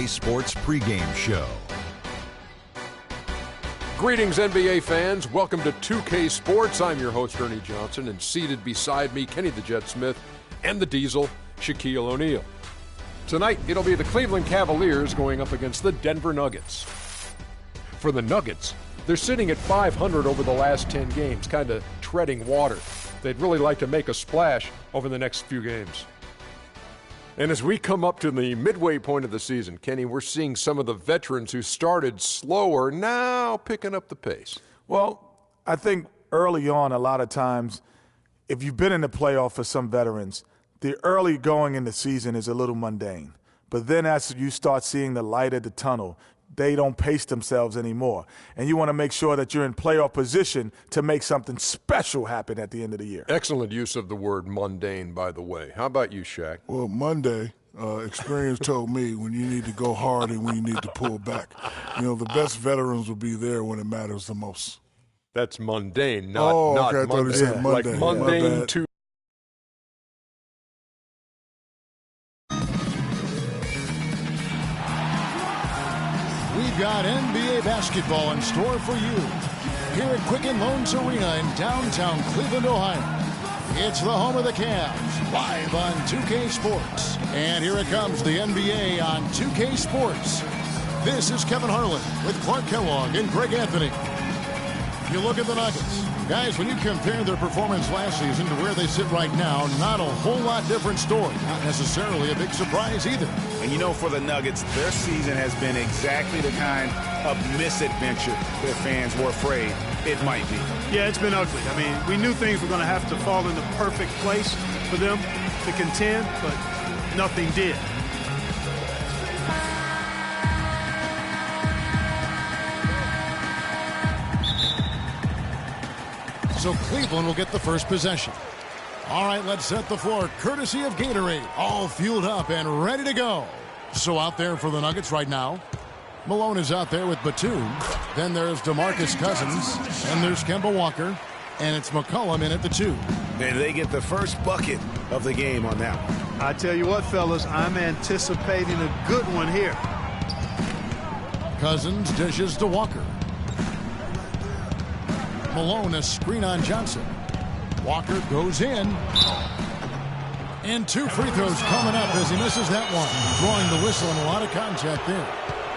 2K Sports pregame show. Greetings, NBA fans. Welcome to 2K Sports. I'm your host, Ernie Johnson, and seated beside me, Kenny the Jet Smith and the Diesel, Shaquille O'Neal. Tonight, it'll be the Cleveland Cavaliers going up against the Denver Nuggets. For the Nuggets, they're sitting at 500 over the last 10 games, kind of treading water. They'd really like to make a splash over the next few games. And as we come up to the midway point of the season, Kenny, we're seeing some of the veterans who started slower now picking up the pace. Well, I think early on, a lot of times, if you've been in the playoff for some veterans, the early going in the season is a little mundane. But then as you start seeing the light at the tunnel, they don't pace themselves anymore. And you want to make sure that you're in playoff position to make something special happen at the end of the year. Excellent use of the word mundane, by the way. How about you, Shaq? Well, Monday, experience told me when you need to go hard and when you need to pull back. You know, the best veterans will be there when it matters the most. That's mundane, not okay, I thought Monday. he said Monday. Like mundane to. We've got NBA basketball in store for you here at Quicken Loans Arena in downtown Cleveland, Ohio. It's the home of the Cavs, live on 2K Sports. And here it comes, the NBA on 2K Sports. This is Kevin Harlan with Clark Kellogg and Greg Anthony. You look at the Nuggets. Guys, when you compare their performance last season to where they sit right now, not a whole lot different story. Not necessarily a big surprise either. And you know, for the Nuggets, their season has been exactly the kind of misadventure their fans were afraid it might be. Yeah, it's been ugly. I mean, we knew things were going to have to fall in the perfect place for them to contend, but nothing did. So Cleveland will get the first possession. All right, let's set the floor courtesy of Gatorade. All fueled up and ready to go. So out there for the Nuggets right now. Malone is out there with Batum. Then there's DeMarcus Cousins. And there's Kemba Walker. And it's McCollum in at the 2. And they get the first bucket of the game on that one. I tell you what, fellas, I'm anticipating a good one here. Cousins dishes to Walker. Malone, a screen on Johnson. Walker goes in. And 2 free throws coming up as he misses that one. Drawing the whistle and a lot of contact there.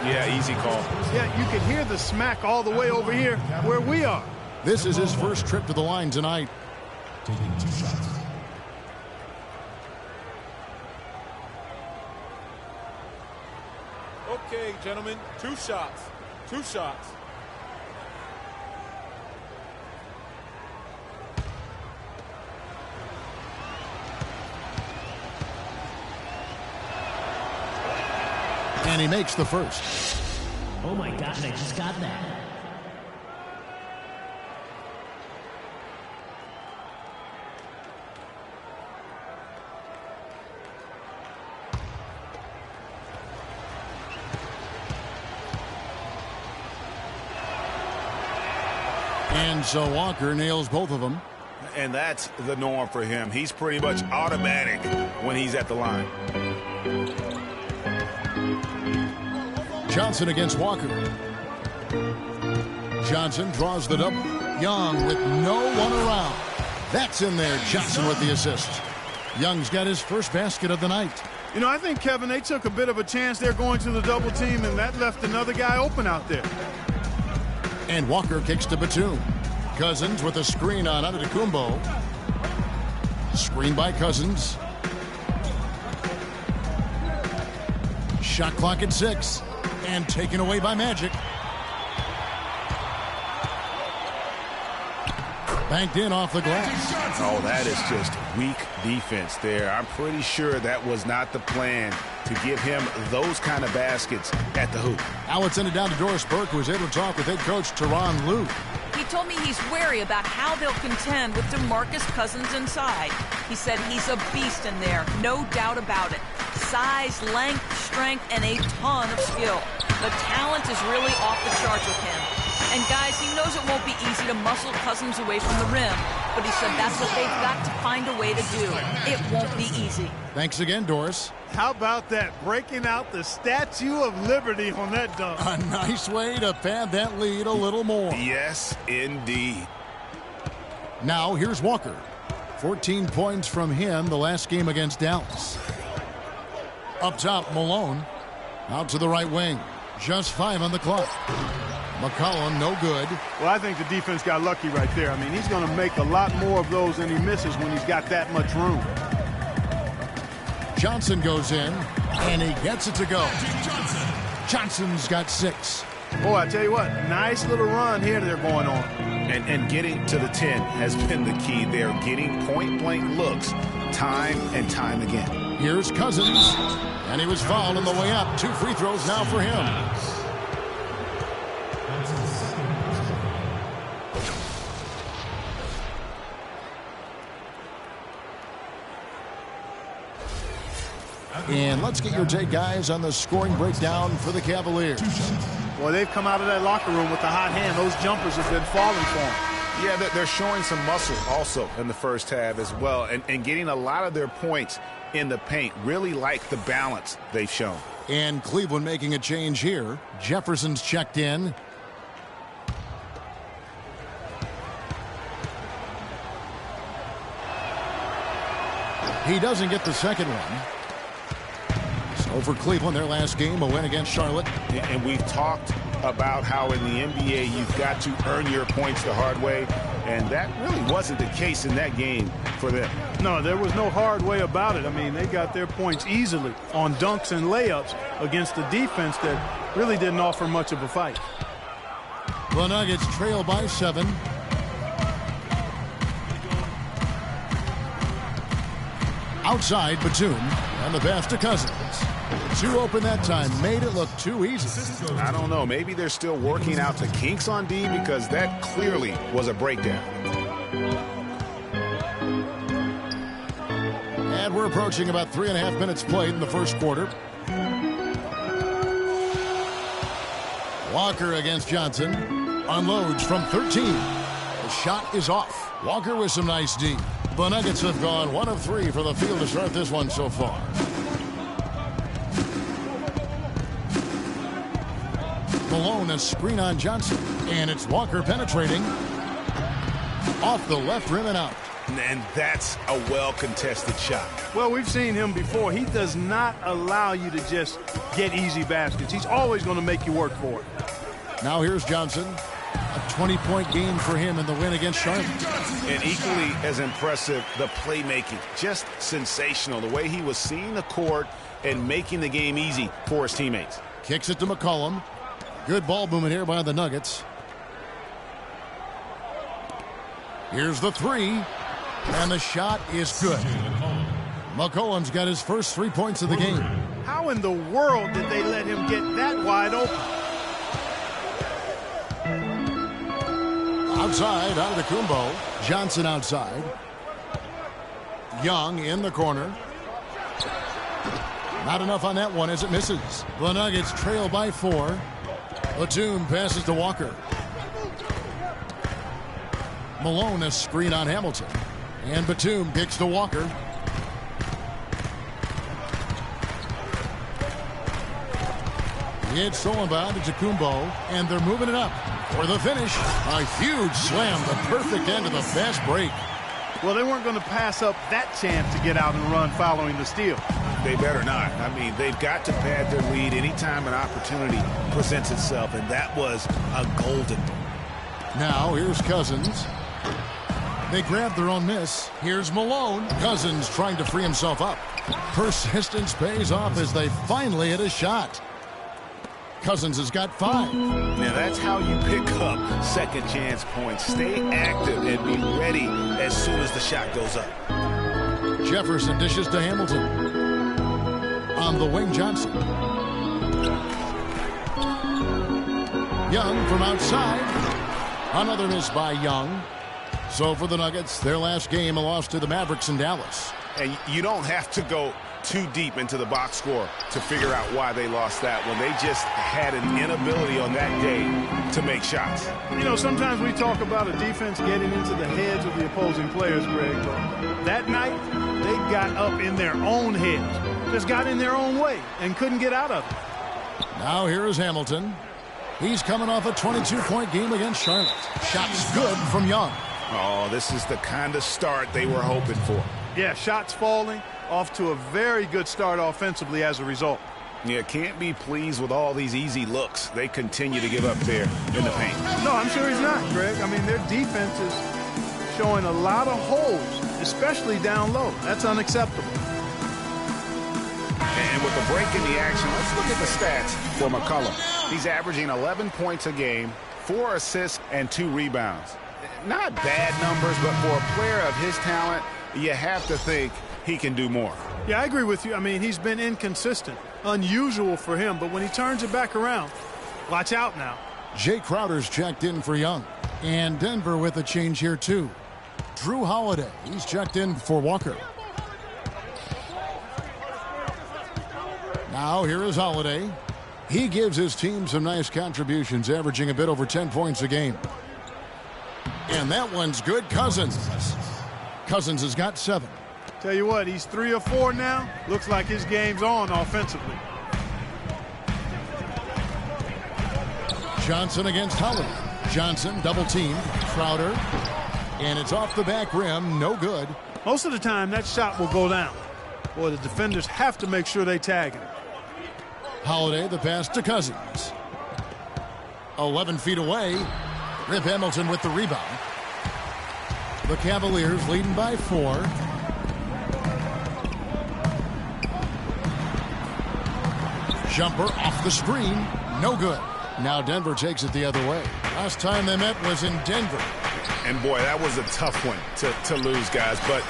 Yeah, easy call. Yeah, you can hear the smack all the way over here where we are. This is his first trip to the line tonight. Taking 2 shots. Okay, gentlemen, 2 shots. 2 shots. And he makes the first. Oh my God, I just got that. And so Walker nails both of them. And that's the norm for him. He's pretty much automatic when he's at the line. Johnson against Walker. Johnson draws the double. Young with no one around. That's in there. Johnson with the assist. Young's got his first basket of the night. You know, I think, Kevin, they took a bit of a chance there going to the double team, and that left another guy open out there. And Walker kicks to Batum. Cousins with a screen on Antetokounmpo. Screen by Cousins. Shot clock at 6. And taken away by Magic. Banked in off the glass. Oh, that is just weak defense there. I'm pretty sure that was not the plan to give him those kind of baskets at the hoop. Now let's send it down to Doris Burke, who was able to talk with head coach Tyronn Lue. He told me he's wary about how they'll contend with DeMarcus Cousins inside. He said he's a beast in there, no doubt about it. Size, length, strength, and a ton of skill. The talent is really off the charts with him. And guys, he knows it won't be easy to muscle Cousins away from the rim, but he said that's what they've got to find a way to do. It won't be easy. Thanks again, Doris. How about that? Breaking out the Statue of Liberty on that dunk. A nice way to pad that lead a little more. Yes, indeed. Now here's Walker. 14 points from him the last game against Dallas. Up top, Malone. Out to the right wing. Just 5 on the clock. McCollum, no good. Well, I think the defense got lucky right there. I mean, he's going to make a lot more of those than he misses when he's got that much room. Johnson goes in, and he gets it to go. Johnson's got 6. Boy, I tell you what, nice little run here they're going on. And getting to the 10 has been the key. They're getting point-blank looks time and time again. Here's Cousins, and he was fouled on the way up. 2 free throws now for him. And let's get your take, guys, on the scoring breakdown for the Cavaliers. Well, they've come out of that locker room with a hot hand. Those jumpers have been falling for them. Yeah, they're showing some muscle also in the first half as well, and getting a lot of their points in the paint. Really like the balance they've shown. And Cleveland making a change here. Jefferson's checked in. He doesn't get the second one. So for Cleveland, their last game, a win against Charlotte. And we've talked about how in the NBA you've got to earn your points the hard way, and that really wasn't the case in that game for them. No, there was no hard way about it. I mean, they got their points easily on dunks and layups against a defense that really didn't offer much of a fight. The Nuggets trail by 7. Outside, Batum, and the pass to Cousins. 2 open that time, made it look too easy. I don't know, maybe they're still working out the kinks on D, because that clearly was a breakdown. And we're approaching about 3.5 minutes played in the first quarter. Walker against Johnson. Unloads from 13. The shot is off. Walker with some nice D. The Nuggets have gone 1 of 3 for the field to start this one so far. Malone, a screen on Johnson. And it's Walker penetrating. Off the left rim and out. And that's a well-contested shot. Well, we've seen him before. He does not allow you to just get easy baskets. He's always going to make you work for it. Now here's Johnson. A 20-point game for him in the win against Charlotte. And equally as impressive, the playmaking. Just sensational. The way he was seeing the court and making the game easy for his teammates. Kicks it to McCollum. Good ball movement here by the Nuggets. Here's the 3. And the shot is good. McCollum's got his first 3 points of the game. How in the world did they let him get that wide open? Outside, out of the Kumbo. Johnson outside. Young in the corner. Not enough on that one as it misses. The Nuggets trail by 4. Batum passes to Walker. Malone, a screen on Hamilton. And Batum kicks to Walker. It's stolen by Kumbo, and they're moving it up for the finish. A huge slam, the perfect end of the fast break. Well, they weren't going to pass up that chance to get out and run following the steal. They better not. I mean, they've got to pad their lead anytime an opportunity presents itself, and that was a golden one. Now, here's Cousins. They grab their own miss. Here's Malone. Cousins trying to free himself up. Persistence pays off as they finally hit a shot. Cousins has got 5. Now that's how you pick up second chance points. Stay active and be ready as soon as the shot goes up. Jefferson dishes to Hamilton. On the wing, Johnson. Young from outside. Another miss by Young. So for the Nuggets, their last game, a loss to the Mavericks in Dallas. And you don't have to go too deep into the box score to figure out why they lost that one. They just had an inability on that day to make shots. You know, sometimes we talk about a defense getting into the heads of the opposing players, Greg, but that night they got up in their own heads, just got in their own way and couldn't get out of it. Now here is Hamilton. He's coming off a 22-point game against Charlotte. Shots good from Young. Oh, this is the kind of start they were hoping for. Yeah, shots falling, off to a very good start offensively as a result. Yeah, can't be pleased with all these easy looks. They continue to give up there in the paint. No, I'm sure he's not, Greg. I mean, their defense is showing a lot of holes, especially down low. That's unacceptable. And with the break in the action, let's look at the stats for McCollum. He's averaging 11 points a game, 4 assists, and 2 rebounds. Not bad numbers, but for a player of his talent, you have to think he can do more. Yeah, I agree with you. I mean, he's been inconsistent, unusual for him, but when he turns it back around, watch out now. Jay Crowder's checked in for Young. And Denver with a change here, too. Drew Holiday, he's checked in for Walker. Now here is Holiday. He gives his team some nice contributions, averaging a bit over 10 points a game. And that one's good. Cousins has got 7. Tell you what, he's 3 or 4 now. Looks like his game's on offensively. Johnson against Holiday. Johnson double teamed. Crowder. And it's off the back rim. No good. Most of the time, that shot will go down. Boy, the defenders have to make sure they tag him. Holiday, the pass to Cousins. 11 feet away. Rip Hamilton with the rebound. The Cavaliers leading by 4. Jumper off the screen. No good. Now Denver takes it the other way. Last time they met was in Denver. And boy, that was a tough one to lose, guys. But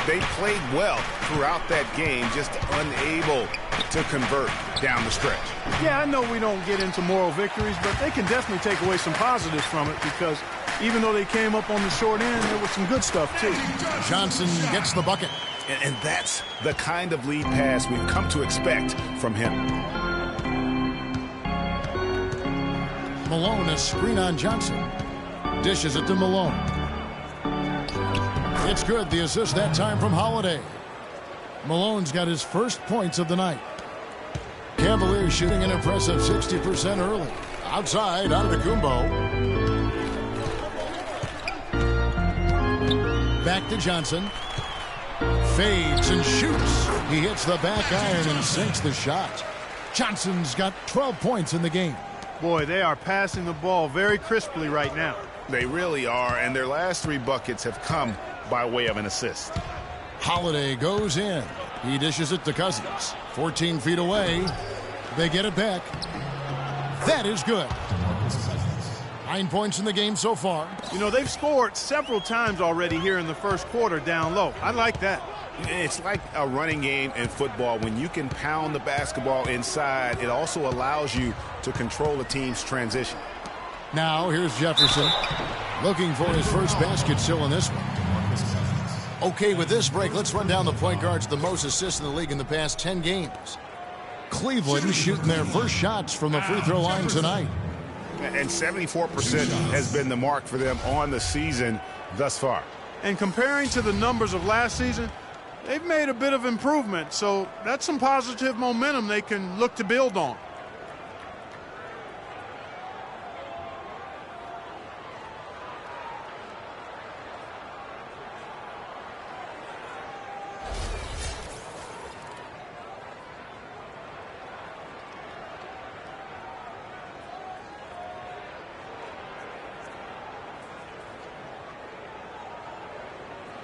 they played well throughout that game, just unable to convert down the stretch. Yeah, I know we don't get into moral victories, but they can definitely take away some positives from it because even though they came up on the short end, there was some good stuff, too. Johnson gets the bucket. And that's the kind of lead pass we've come to expect from him. Malone, a screen on Johnson. Dishes it to Malone. It's good. The assist that time from Holiday. Malone's got his first points of the night. Cavaliers shooting an impressive 60% early. Outside, Antetokounmpo. Back to Johnson. Fades and shoots. He hits the back iron and sinks the shot. Johnson's got 12 points in the game. Boy, they are passing the ball very crisply right now. They really are, and their last 3 buckets have come by way of an assist. Holiday goes in. He dishes it to Cousins. 14 feet away. They get it back. That is good. 9 points in the game so far. You know, they've scored several times already here in the first quarter down low. I like that. It's like a running game in football. When you can pound the basketball inside, it also allows you to control the team's transition. Now here's Jefferson looking for his first basket still in this one. Okay, with this break, let's run down the point guards, the most assists in the league in the past 10 games. Cleveland shooting their first shots from the free throw line tonight. And 74% has been the mark for them on the season thus far. And comparing to the numbers of last season, they've made a bit of improvement. So that's some positive momentum they can look to build on.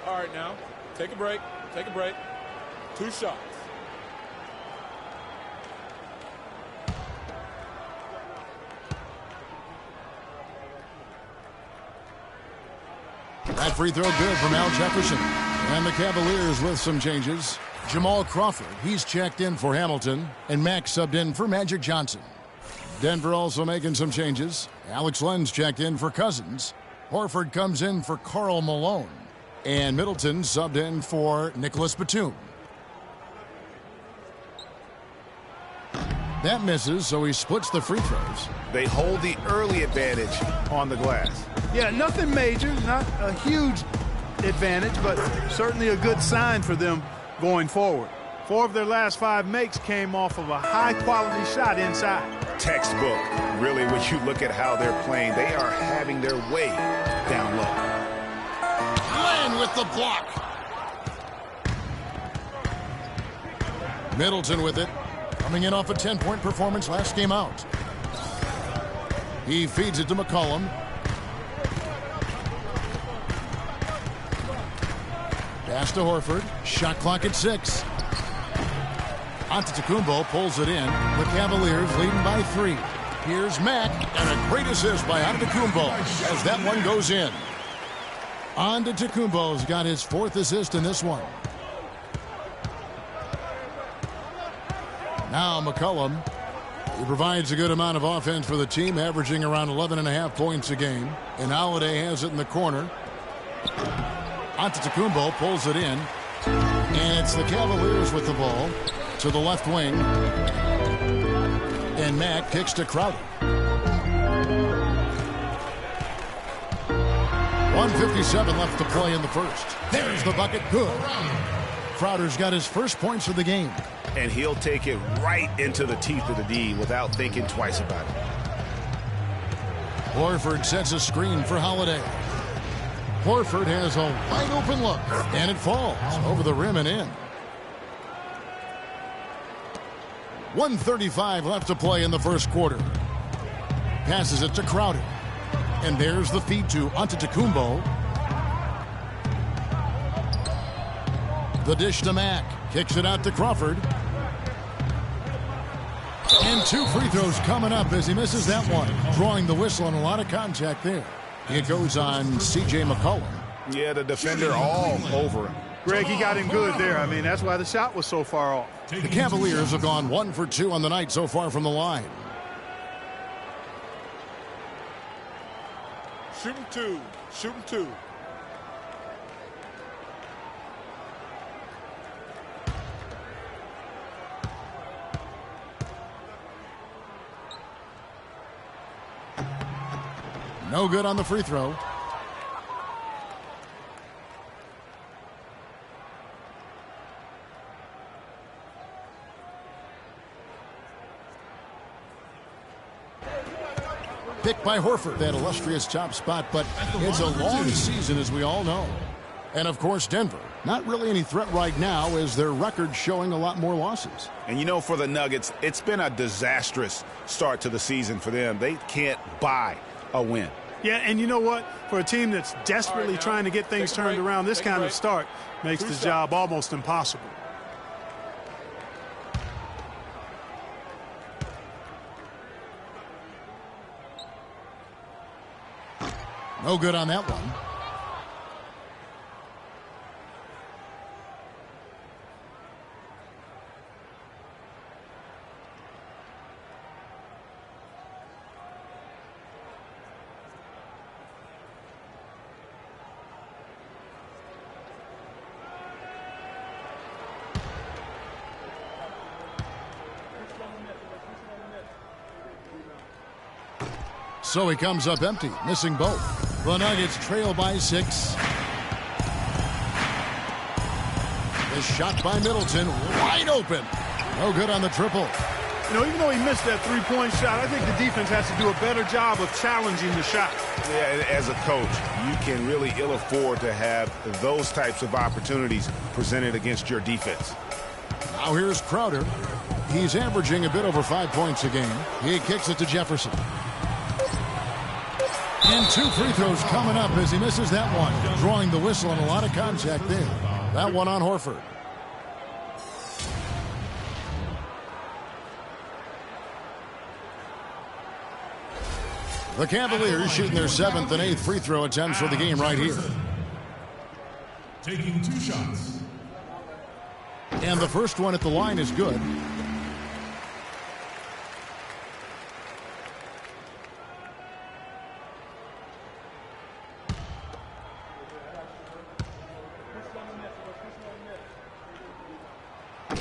All right, now, take a break. Take a break. 2 shots. That free throw good from Al Jefferson. And the Cavaliers with some changes. Jamal Crawford, he's checked in for Hamilton. And Max subbed in for Magic Johnson. Denver also making some changes. Alex Len's checked in for Cousins. Horford comes in for Karl Malone. And Middleton subbed in for Nicholas Batum. That misses, so he splits the free throws. They hold the early advantage on the glass. Yeah, nothing major, not a huge advantage, but certainly a good sign for them going forward. 4 of their last 5 makes came off of a high-quality shot inside. Textbook. Really, when you look at how they're playing, they are having their way down low. Glenn with the block. Middleton with it. Coming in off a 10-point performance last game out. He feeds it to McCollum. Pass to Horford. Shot clock at 6. Antetokounmpo pulls it in. The Cavaliers leading by 3. Here's Mack, and a great assist by Antetokounmpo as that one goes in. Antetokounmpo's got his 4th assist in this one. Now McCollum. He provides a good amount of offense for the team, averaging around 11.5 points a game. And Holiday has it in the corner. Antetokounmpo pulls it in. And it's the Cavaliers with the ball to the left wing. And Mack kicks to Crowder. 1:57 left to play in the first. There's the bucket. Good. Crowder's got his first points of the game. And he'll take it right into the teeth of the D without thinking twice about it. Horford sets a screen for Holiday. Horford has a wide open look, and it falls over the rim and in. 1:35 left to play in the first quarter. Passes it to Crowder. And there's the feed to Antetokounmpo. The dish to Mack. Kicks it out to Crawford. And 2 free throws coming up as he misses that one. Drawing the whistle and a lot of contact there. It goes on C.J. McCollum. Yeah, the defender all over him. Greg, he got him good there. I mean, that's why the shot was so far off. The Cavaliers have gone 1 for 2 on the night so far from the line. Shooting 2. Shooting 2. No good on the free throw. Picked by Horford, that illustrious top spot, but it's a long season, as we all know. And, of course, Denver, not really any threat right now as their record showing a lot more losses. And, you know, for the Nuggets, it's been a disastrous start to the season for them. They can't buy a win. Yeah, and you know what? For a team that's desperately trying to get things turned around, this kind of start makes the job almost impossible. No good on that one. So he comes up empty, missing both. The Nuggets trail by 6. The shot by Middleton, wide open. No good on the triple. You know, even though he missed that three-point shot, I think the defense has to do a better job of challenging the shot. Yeah, as a coach, you can really ill afford to have those types of opportunities presented against your defense. Now here's Crowder. He's averaging a bit over 5 points a game. He kicks it to Jefferson. And 2 free throws coming up as he misses that one. Drawing the whistle and a lot of contact there. That one on Horford. The Cavaliers shooting their 7th and 8th free throw attempts for the game right here. Taking 2 shots. And the first one at the line is good.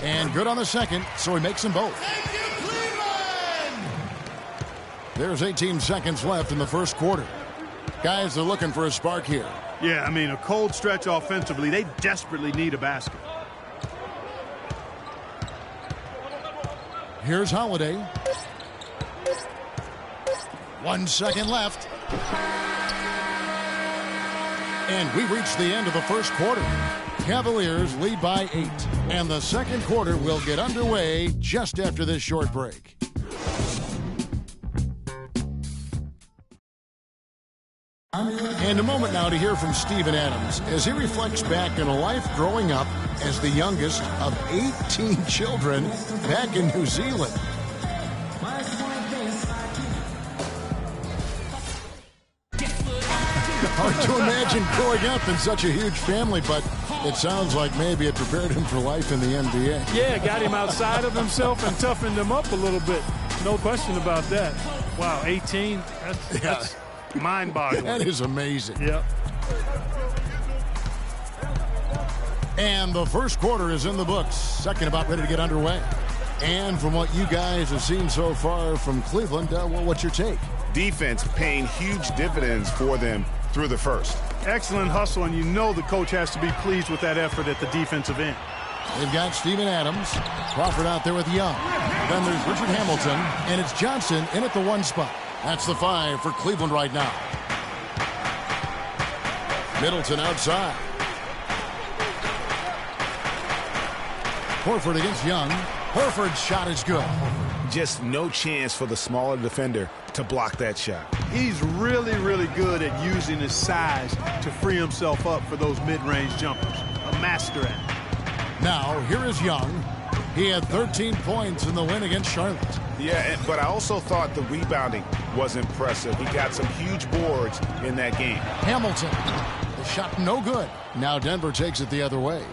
And good on the second, so he makes them both. There's 18 seconds left in the first quarter. Guys are looking for a spark here. Yeah, I mean, a cold stretch offensively. They desperately need a basket. Here's Holiday. 1 second left. And we reach the end of the first quarter. Cavaliers lead by 8. And the second quarter will get underway just after this short break. And a moment now to hear from Steven Adams as he reflects back on a life growing up as the youngest of 18 children back in New Zealand. Hard to imagine growing up in such a huge family, but it sounds like maybe it prepared him for life in the NBA. Yeah, got him outside of himself and toughened him up a little bit. No question about that. Wow, 18? That's mind-boggling. That is amazing. Yep. And the first quarter is in the books. Second about ready to get underway. And from what you guys have seen so far from Cleveland, what's your take? Defense paying huge dividends for them through the first. Excellent hustle, and you know the coach has to be pleased with that effort at the defensive end. They've got Steven Adams, Crawford out there with Young. Then there's Richard Hamilton, and it's Johnson in at the 1 spot. That's the 5 for Cleveland right now. Middleton outside. Horford against Young. Horford's shot is good. Just no chance for the smaller defender to block that shot. He's really, really good at using his size to free himself up for those mid-range jumpers. A master at it. Now, here is Young. He had 13 points in the win against Charlotte. Yeah, but I also thought the rebounding was impressive. He got some huge boards in that game. Hamilton. The shot no good. Now Denver takes it the other way.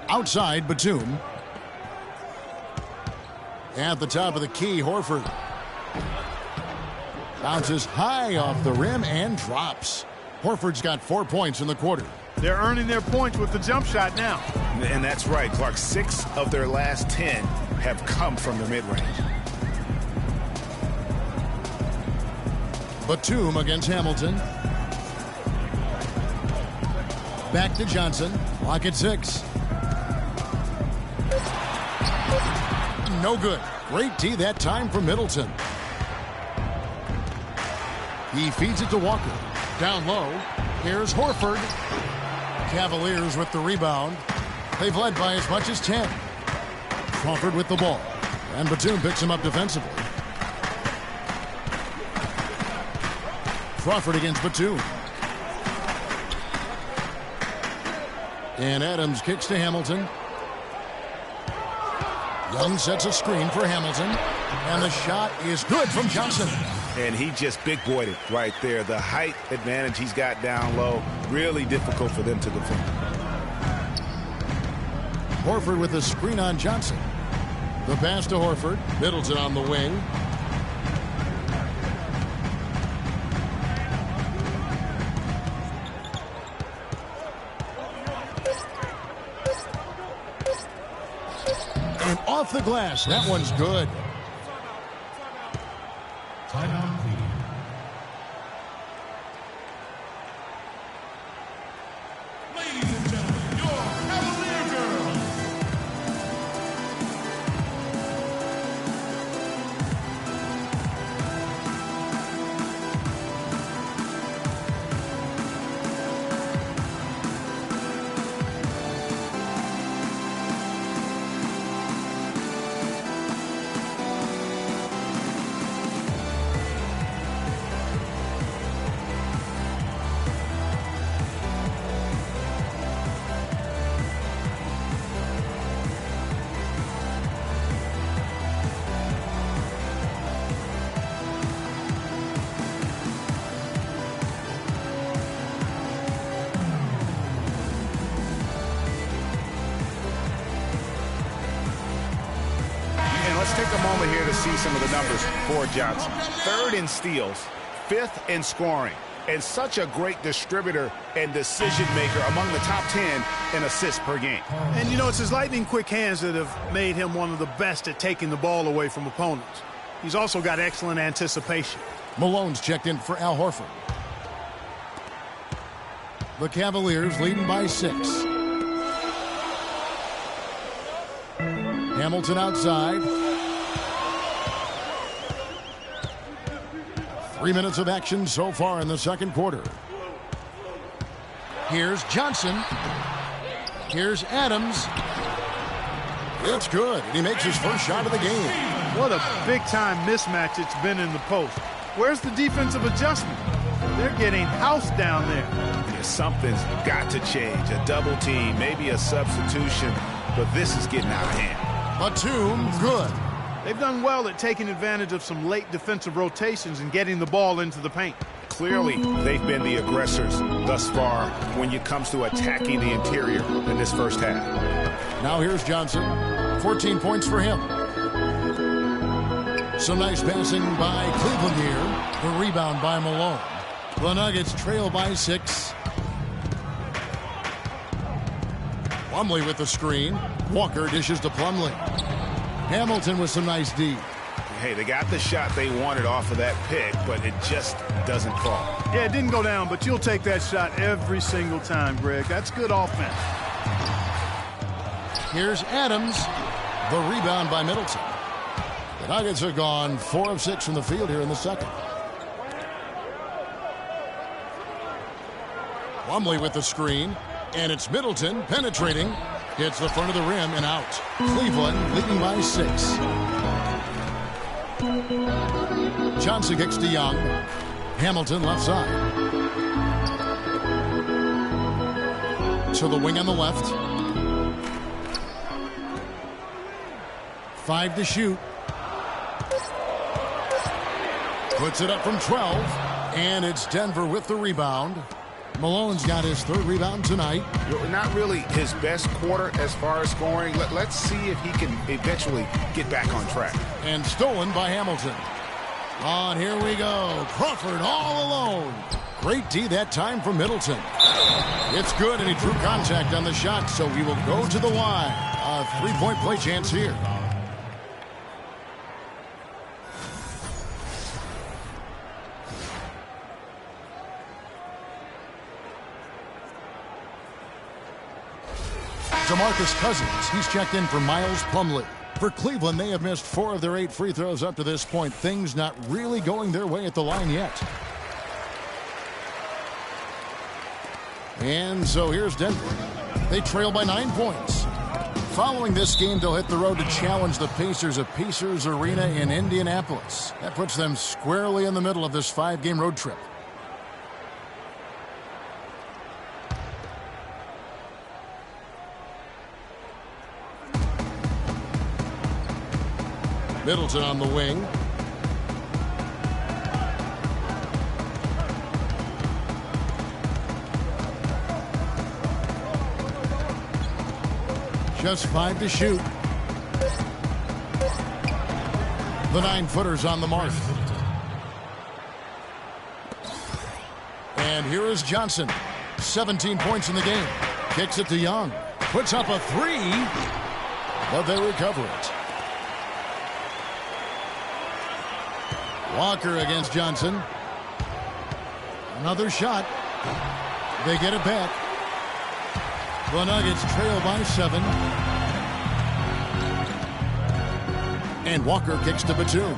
Outside, Batum. At the top of the key, Horford. Bounces high off the rim and drops. Horford's got 4 points in the quarter. They're earning their points with the jump shot now. And that's right, Clark. 6 of their last 10 have come from the mid-range. Batum against Hamilton. Back to Johnson. Clock at 6. No good. Great D that time for Middleton. He feeds it to Walker. Down low. Here's Horford. Cavaliers with the rebound. They've led by as much as 10. Crawford with the ball. And Batum picks him up defensively. Crawford against Batum. And Adams kicks to Hamilton. Young sets a screen for Hamilton. And the shot is good from Johnson. And he just big-boyed it right there. The height advantage he's got down low, really difficult for them to defend. Horford with a screen on Johnson. The pass to Horford. Middleton on the wing. And off the glass. That one's good. Timeout, Cleveland. Ladies and gentlemen, your Cavalier girls. Let's take a moment here to see some of the numbers for Johnson. 3rd in steals, 5th in scoring. and such a great distributor and decision maker among the top 10 in assists per game. And, you know, it's his lightning-quick hands that have made him one of the best at taking the ball away from opponents. He's also got excellent anticipation. Malone's checked in for Al Horford. The Cavaliers leading by 6. Hamilton outside. 3 minutes of action so far in the second quarter. Here's Johnson. Here's Adams. It's good. He makes his first shot of the game. What a big-time mismatch it's been in the post. Where's the defensive adjustment? They're getting housed down there. Yeah, something's got to change. A double team, maybe a substitution, but this is getting out of hand. Batum, good. They've done well at taking advantage of some late defensive rotations and getting the ball into the paint. Clearly, they've been the aggressors thus far when it comes to attacking the interior in this first half. Now here's Johnson. 14 points for him. Some nice passing by Cleveland here. The rebound by Malone. The Nuggets trail by 6. Plumlee with the screen. Walker dishes to Plumlee. Hamilton with some nice D. Hey, they got the shot they wanted off of that pick, but it just doesn't fall. Yeah, it didn't go down, but you'll take that shot every single time, Greg. That's good offense. Here's Adams. The rebound by Middleton. The Nuggets have gone 4 of 6 from the field here in the second. Plumlee with the screen. And it's Middleton penetrating. Hits the front of the rim and out. Cleveland leading by 6. Johnson kicks to Young. Hamilton left side. To the wing on the left. 5 to shoot. Puts it up from 12. And it's Denver with the rebound. Malone's got his 3rd rebound tonight. Not really his best quarter as far as scoring. Let's see if he can eventually get back on track. And stolen by Hamilton. On, here we go. Crawford all alone. Great D that time from Middleton. It's good, and he drew contact on the shot, so he will go to the line. A 3-point play chance here. DeMarcus Cousins, he's checked in for Miles Plumlee. For Cleveland, they have missed 4 of their 8 free throws up to this point. Things not really going their way at the line yet. And so here's Denver. They trail by 9 points. Following this game, they'll hit the road to challenge the Pacers at Pacers Arena in Indianapolis. That puts them squarely in the middle of this 5-game road trip. Middleton on the wing. Just 5 to shoot. The 9-footer's on the mark. And here is Johnson. 17 points in the game. Kicks it to Young. Puts up a 3. But they recover it. Walker against Johnson. Another shot. They get it back. The Nuggets trail by 7. And Walker kicks to Batum.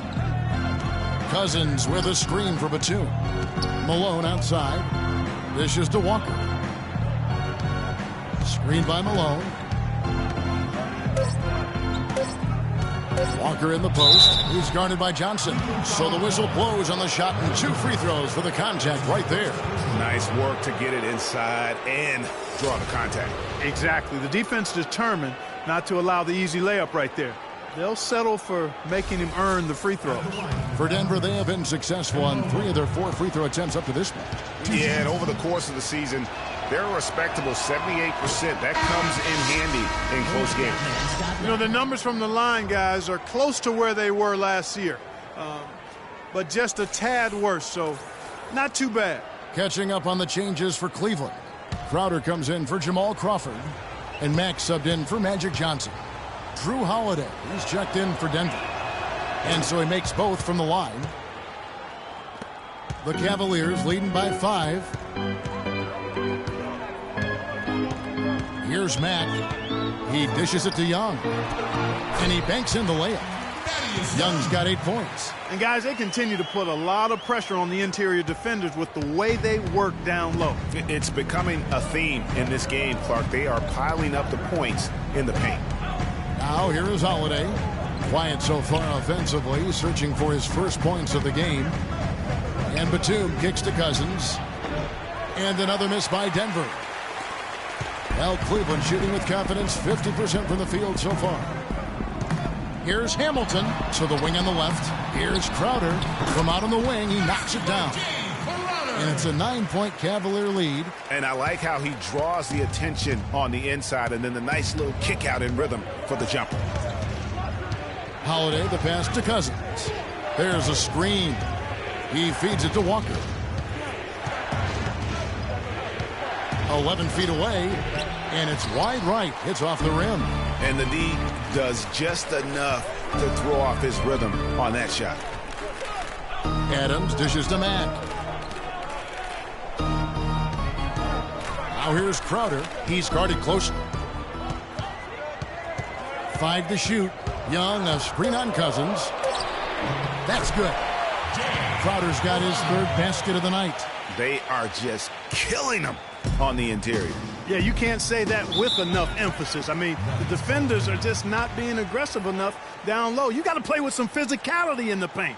Cousins with a screen for Batum. Malone outside. Dishes to Walker. Screen by Malone. Walker in the post. He's guarded by Johnson. So the whistle blows on the shot and 2 free throws for the contact right there. Nice work to get it inside and draw the contact. Exactly. The defense determined not to allow the easy layup right there. They'll settle for making him earn the free throws. For Denver, they have been successful on 3 of their 4 free throw attempts up to this point. Yeah, and over the course of the season, they're a respectable 78%. That comes in handy in close games. You know, the numbers from the line, guys, are close to where they were last year. But just a tad worse, so not too bad. Catching up on the changes for Cleveland. Crowder comes in for Jamal Crawford. And Mack subbed in for Magic Johnson. Drew Holiday, he's checked in for Denver. And so he makes both from the line. The Cavaliers leading by 5. Here's Mack. He dishes it to Young. And he banks in the layup. Young's got 8 points. And guys, they continue to put a lot of pressure on the interior defenders with the way they work down low. It's becoming a theme in this game, Clark. They are piling up the points in the paint. Now here is Holiday. Quiet so far offensively, searching for his first points of the game. And Batum kicks to Cousins. And another miss by Denver. Well, Cleveland shooting with confidence, 50% from the field so far. Here's Hamilton to the wing on the left. Here's Crowder from out on the wing. He knocks it down. And it's a 9-point Cavalier lead. And I like how he draws the attention on the inside and then the nice little kick out in rhythm for the jumper. Holiday, the pass to Cousins. There's a screen. He feeds it to Walker. 11 feet away, and it's wide right. It's off the rim. And the D does just enough to throw off his rhythm on that shot. Adams dishes to Mack. Now here's Crowder. He's guarded closely. 5 to shoot. Young, a screen on Cousins. That's good. Crowder's got his 3rd basket of the night. They are just killing him on the interior. Yeah, you can't say that with enough emphasis. I mean, the defenders are just not being aggressive enough down low. You got to play with some physicality in the paint.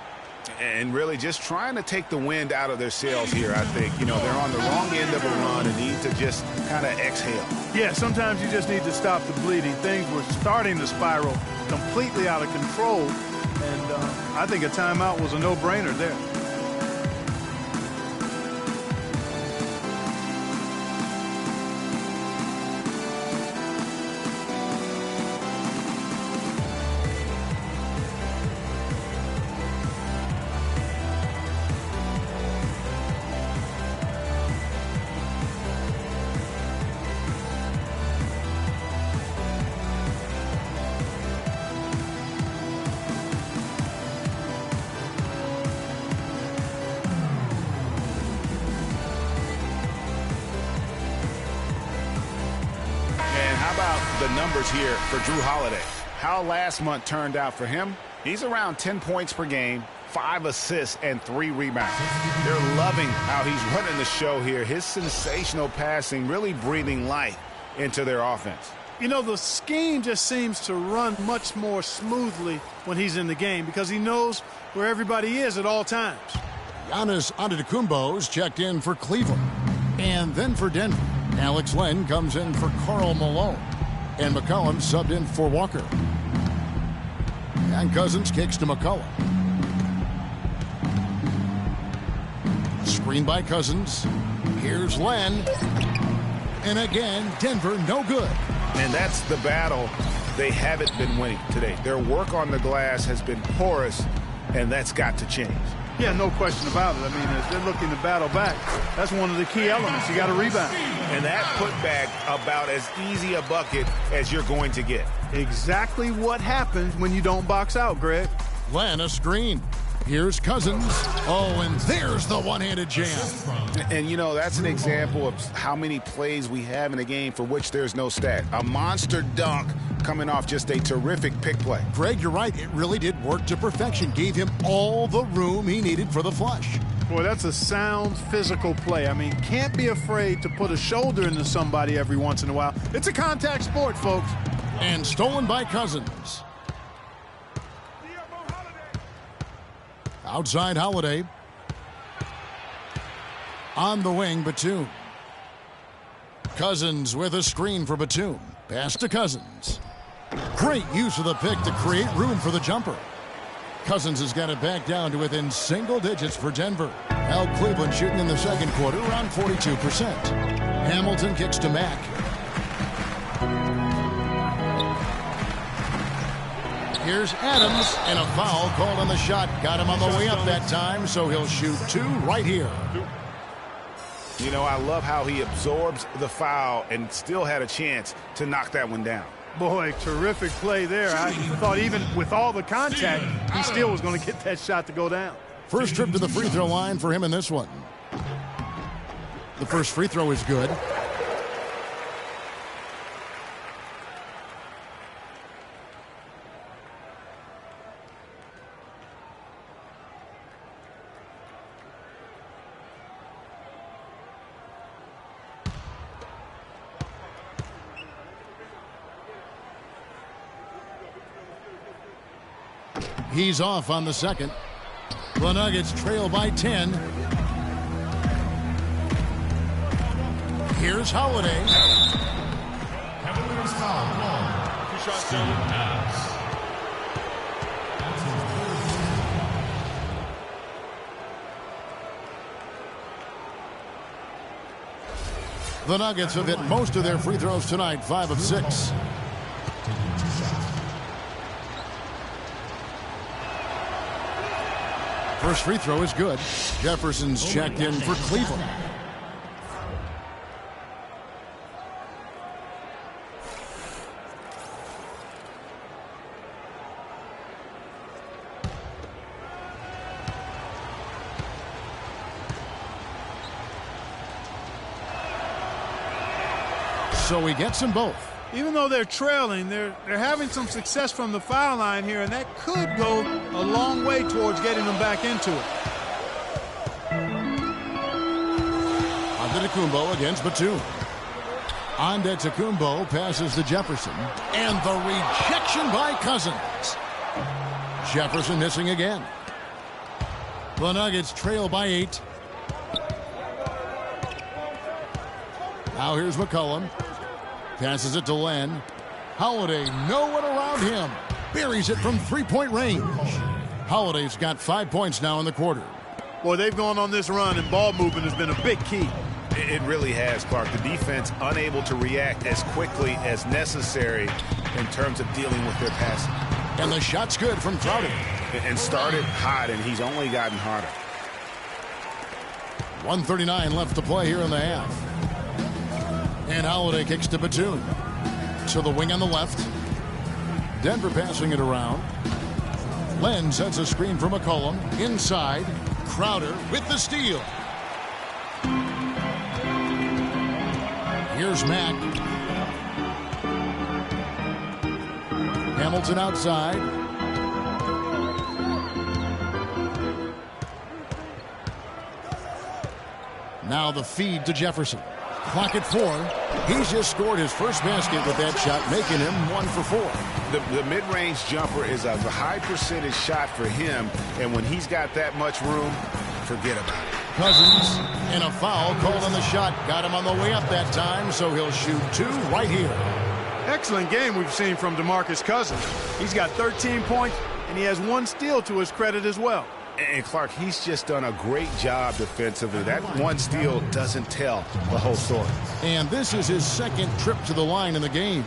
And really just trying to take the wind out of their sails here, I think. You know, they're on the wrong end of a run and need to just kind of exhale. Yeah, sometimes you just need to stop the bleeding. Things were starting to spiral completely out of control. And I think a timeout was a no-brainer there. The numbers here for Drew Holiday. How last month turned out for him? He's around 10 points per game, 5 assists, and 3 rebounds. They're loving how he's running the show here. His sensational passing really breathing life into their offense. You know, the scheme just seems to run much more smoothly when he's in the game because he knows where everybody is at all times. Giannis Antetokounmpo's checked in for Cleveland. And then for Denver, Alex Len comes in for Karl Malone. And McCollum subbed in for Walker. And Cousins kicks to McCollum. Screen by Cousins. Here's Len. And again, Denver no good. And that's the battle they haven't been winning today. Their work on the glass has been porous, and that's got to change. Yeah, no question about it. I mean, as they're looking to battle back, that's one of the key elements. You got to rebound. And that putback about as easy a bucket as you're going to get. Exactly what happens when you don't box out, Greg. Len, a screen. Here's Cousins. Oh, and there's the one-handed jam. And, you know, that's an example of how many plays we have in a game for which there's no stat. A monster dunk coming off just a terrific pick play. Greg, you're right. It really did work to perfection. Gave him all the room he needed for the flush. Boy, that's a sound physical play. I mean, can't be afraid to put a shoulder into somebody every once in a while. It's a contact sport, folks. And stolen by Cousins. Outside Holiday. On the wing, Batum. Cousins with a screen for Batum. Pass to Cousins. Great use of the pick to create room for the jumper. Cousins has got it back down to within single digits for Denver. Now Cleveland shooting in the second quarter around 42%. Hamilton kicks to Mack. Here's Adams, and a foul called on the shot. Got him on the way up that time, so he'll shoot 2 right here. You know, I love how he absorbs the foul and still had a chance to knock that one down. Boy, terrific play there. I thought even with all the contact, he still was going to get that shot to go down. First trip to the free throw line for him in this one. The first free throw is good. He's off on the second. The Nuggets trail by 10. Here's Holiday. Cavaliers foul call. 2 shots, gentlemen. The Nuggets have hit most of their free throws tonight, 5 of 6. First free throw is good. Jefferson's checked in for Cleveland. So he gets them both. Even though they're trailing, they're having some success from the foul line here, and that could go a long way towards getting them back into it. Antetokounmpo against Batum. Antetokounmpo passes to Jefferson, and the rejection by Cousins. Jefferson missing again. The Nuggets trail by 8. Now here's McCollum. Passes it to Len. Holiday, no one around him. Buries it from three-point range. Holiday's got 5 points now in the quarter. Boy, they've gone on this run, and ball movement has been a big key. It really has, Clark. The defense unable to react as quickly as necessary in terms of dealing with their passing. And the shot's good from Crowder. And started hot, and he's only gotten hotter. 1:39 left to play here in the half. And Holiday kicks to Batum. To the wing on the left. Denver passing it around. Len sets a screen for McCollum. Inside. Crowder with the steal. Here's Mack. Hamilton outside. Now the feed to Jefferson. Clock at 4. He's just scored his first basket with that shot, making him 1 for 4. The mid-range jumper is a high percentage shot for him, and when he's got that much room, forget about it. Cousins, and a foul called on the shot. Got him on the way up that time, so he'll shoot 2 right here. Excellent game we've seen from DeMarcus Cousins. He's got 13 points, and he has 1 steal to his credit as well. And Clark, he's just done a great job defensively. That 1 steal doesn't tell the whole story. And this is his second trip to the line in the game.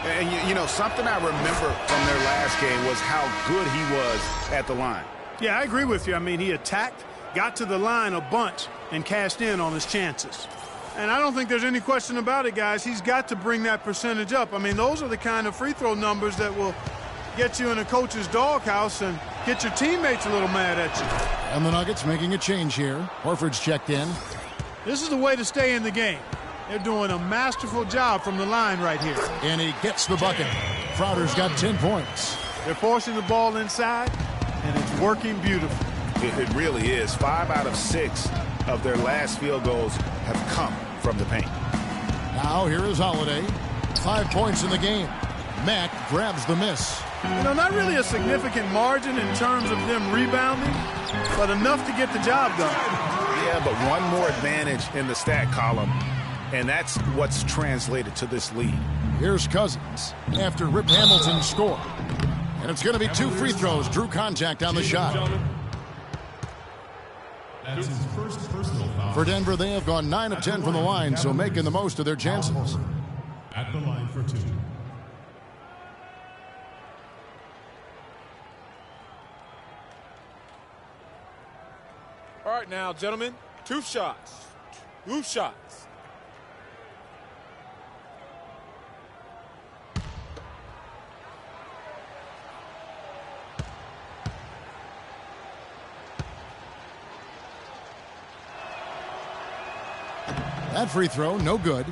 And you know, something I remember from their last game was how good he was at the line. Yeah, I agree with you. I mean, he attacked, got to the line a bunch, and cashed in on his chances. And I don't think there's any question about it, guys. He's got to bring that percentage up. I mean, those are the kind of free throw numbers that will get you in a coach's doghouse and get your teammates a little mad at you. And the Nuggets making a change here. Horford's checked in. This is the way to stay in the game. They're doing a masterful job from the line right here. And he gets the bucket. Crowder's got 10 points. They're forcing the ball inside, and it's working beautifully. It really is. 5 out of 6 of their last field goals have come from the paint. Now here is Holiday. 5 points in the game. Mack grabs the miss. You know, not really a significant margin in terms of them rebounding, but enough to get the job done. Yeah, but one more advantage in the stat column, and that's what's translated to this lead. Here's Cousins after Rip Hamilton scored. And it's going to be 2 free throws. Drew contact on the shot. That's his first personal foul. For Denver, they have gone 9 of 10 from the line, so making the most of their chances. At the line for 2. All right, now, gentlemen, 2 shots. Roof shots. That free throw, no good.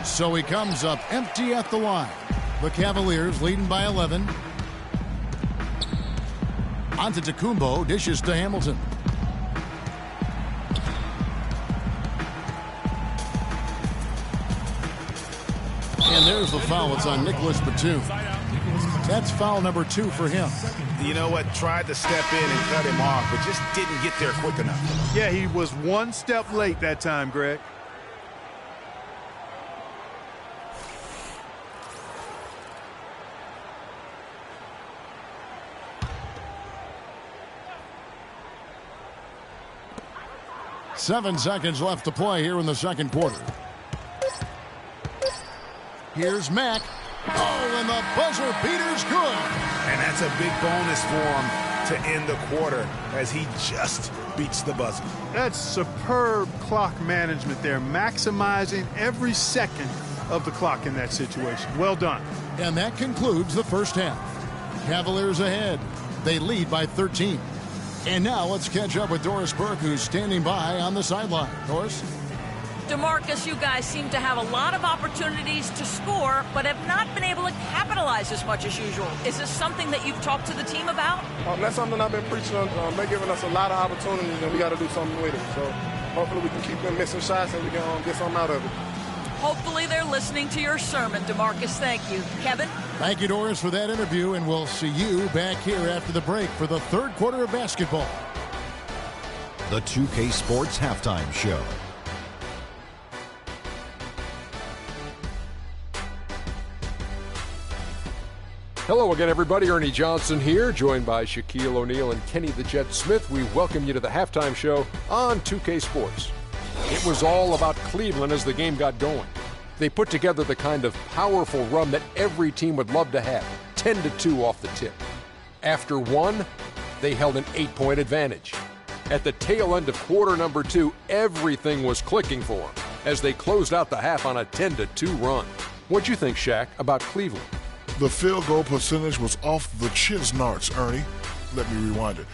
So he comes up empty at the line. The Cavaliers leading by 11. Antetokounmpo dishes to Hamilton. And there's the foul. It's on Nicholas Batum. That's foul number 2 for him. You know what? Tried to step in and cut him off, but just didn't get there quick enough. Yeah, he was one step late that time, Greg. Seven seconds left to play here in the second quarter. Here's Mack. Oh, and the buzzer beater's good. And that's a big bonus for him to end the quarter as he just beats the buzzer. That's superb clock management there, maximizing every second of the clock in that situation. Well done. And that concludes the first half. Cavaliers ahead. They lead by 13. And now let's catch up with Doris Burke, who's standing by on the sideline. Doris? DeMarcus, you guys seem to have a lot of opportunities to score, but have not been able to capitalize as much as usual. Is this something that you've talked to the team about? That's something I've been preaching on. They're giving us a lot of opportunities, and we got to do something with it. So hopefully we can keep them missing shots and we can get something out of it. Hopefully they're listening to your sermon, DeMarcus. Thank you. Kevin? Thank you, Doris, for that interview, and we'll see you back here after the break for the third quarter of basketball. The 2K Sports Halftime Show. Hello again, everybody. Ernie Johnson here, joined by Shaquille O'Neal and Kenny the Jet Smith. We welcome you to the halftime show on 2K Sports. It was all about Cleveland as the game got going. They put together the kind of powerful run that every team would love to have, 10-2 off the tip. After one, they held an 8-point advantage. At the tail end of quarter number 2, everything was clicking for them as they closed out the half on a 10-2 run. What'd you think, Shaq, about Cleveland? The field goal percentage was off the Chisnarts, Ernie. Let me rewind it.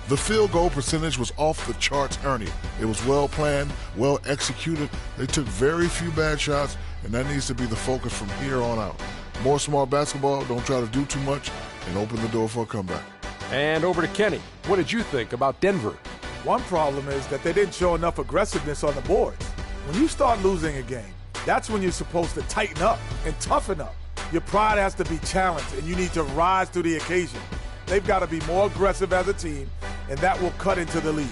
The field goal percentage was off the charts, Ernie. It was well planned, well executed. They took very few bad shots, and that needs to be the focus from here on out. More smart basketball, don't try to do too much, and open the door for a comeback. And over to Kenny. What did you think about Denver? One problem is that they didn't show enough aggressiveness on the boards. When you start losing a game, that's when you're supposed to tighten up and toughen up. Your pride has to be challenged, and you need to rise to the occasion. They've got to be more aggressive as a team, and that will cut into the lead.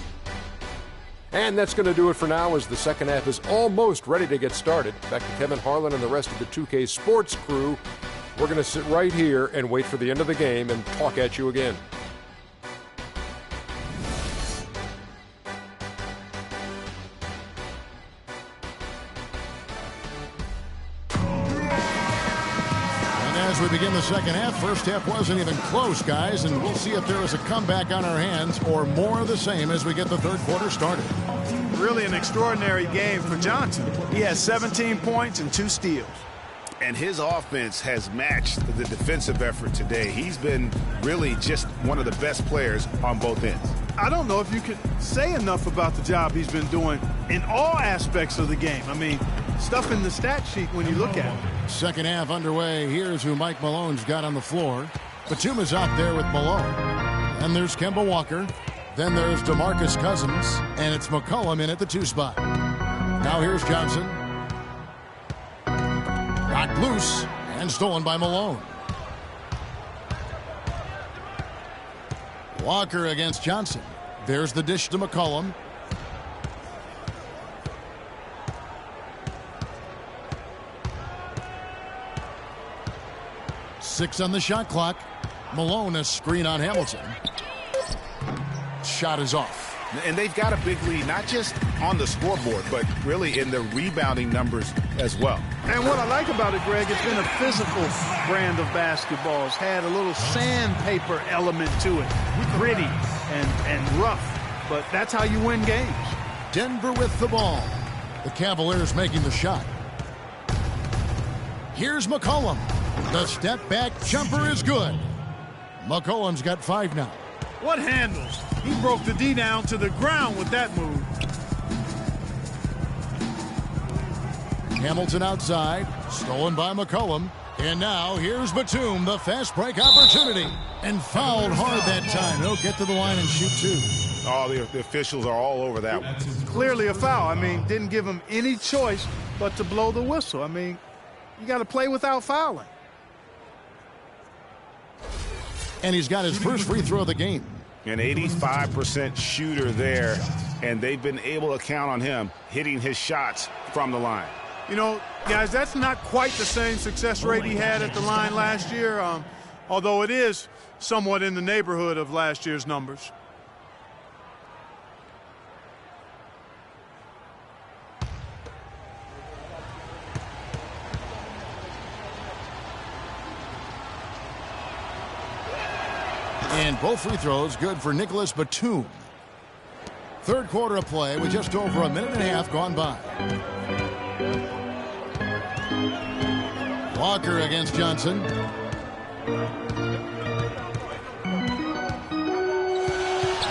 And that's going to do it for now as the second half is almost ready to get started. Back to Kevin Harlan and the rest of the 2K Sports crew. We're going to sit right here and wait for the end of the game and talk at you again. As we begin the second half, first half wasn't even close, guys, and we'll see if there is a comeback on our hands or more of the same as we get the third quarter started. Really an extraordinary game for Johnson. He has 17 points and 2 steals. And his offense has matched the defensive effort today. He's been really just one of the best players on both ends. I don't know if you could say enough about the job he's been doing in all aspects of the game. I mean, stuff in the stat sheet when you look at it. Second half underway. Here's who Mike Malone's got on the floor. Batum is out there with Malone. And there's Kemba Walker. Then there's DeMarcus Cousins. And it's McCollum in at the 2 spot. Now here's Johnson. Knocked loose and stolen by Malone. Walker against Johnson. There's the dish to McCollum. 6 on the shot clock. Malone, a screen on Hamilton. Shot is off. And they've got a big lead, not just on the scoreboard, but really in the rebounding numbers as well. And what I like about it, Greg, it's been a physical brand of basketball. It's had a little sandpaper element to it. Gritty and rough. But that's how you win games. Denver with the ball. The Cavaliers making the shot. Here's McCollum. The step-back jumper is good. McCollum's got 5 now. What handles? He broke the D down to the ground with that move. Hamilton outside, stolen by McCollum. And now here's Batum, the fast break opportunity. And fouled hard that time. He'll get to the line and shoot 2. Oh, the officials are all over that one. Clearly a foul. I mean, didn't give him any choice but to blow the whistle. I mean, you got to play without fouling. And he's got his first free throw of the game. An 85% shooter there, and they've been able to count on him hitting his shots from the line. You know, guys, that's not quite the same success rate he had at the line last year, although it is somewhat in the neighborhood of last year's numbers. And both free throws good for Nicholas Batum. Third quarter of play with just over a minute and a half gone by. Walker against Johnson.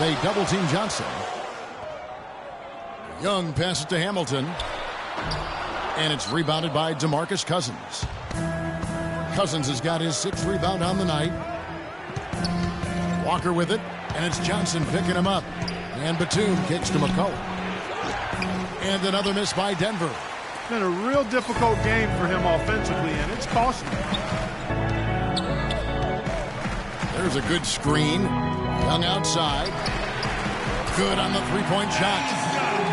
They double team Johnson. Young passes to Hamilton. And it's rebounded by DeMarcus Cousins. Cousins has got his 6th rebound on the night. Walker with it, and it's Johnson picking him up. And Batum kicks to McCollum. And another miss by Denver. It's been a real difficult game for him offensively, and it's costing him. There's a good screen. Young outside. Good on the three-point shot.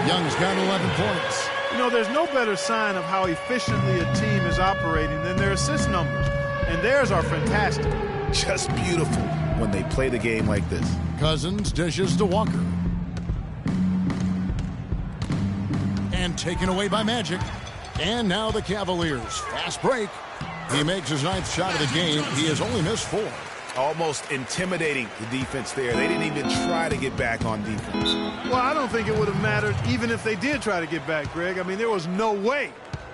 Young's got 11 points. You know, there's no better sign of how efficiently a team is operating than their assist numbers. And theirs are fantastic. Just beautiful when they play the game like this. Cousins dishes to Walker. And taken away by Magic. And now the Cavaliers. Fast break. He makes his 9th shot of the game. He has only missed 4. Almost intimidating the defense there. They didn't even try to get back on defense. Well, I don't think it would have mattered even if they did try to get back, Greg. I mean, there was no way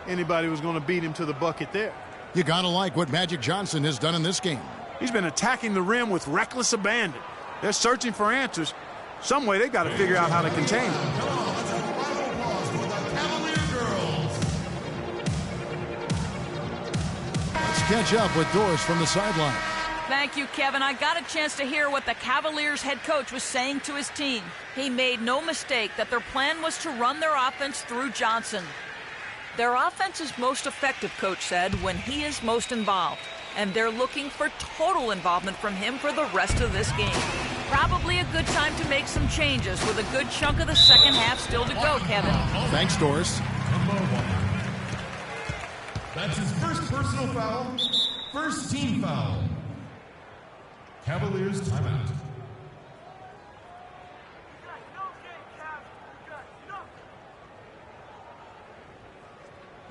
anybody was going to beat him to the bucket there. You got to like what Magic Johnson has done in this game. He's been attacking the rim with reckless abandon. They're searching for answers. Some way they got to figure out how to contain him. Let's catch up with Doris from the sideline. Thank you, Kevin. I got a chance to hear what the Cavaliers head coach was saying to his team. He made no mistake that their plan was to run their offense through Johnson. Their offense is most effective, Coach said, when he is most involved. And they're looking for total involvement from him for the rest of this game. Probably a good time to make some changes with a good chunk of the second half still to go, Kevin. Thanks, Doris. That's his first personal foul, first team foul. Cavaliers timeout.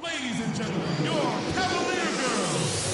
Ladies and gentlemen, your Cavalier girls.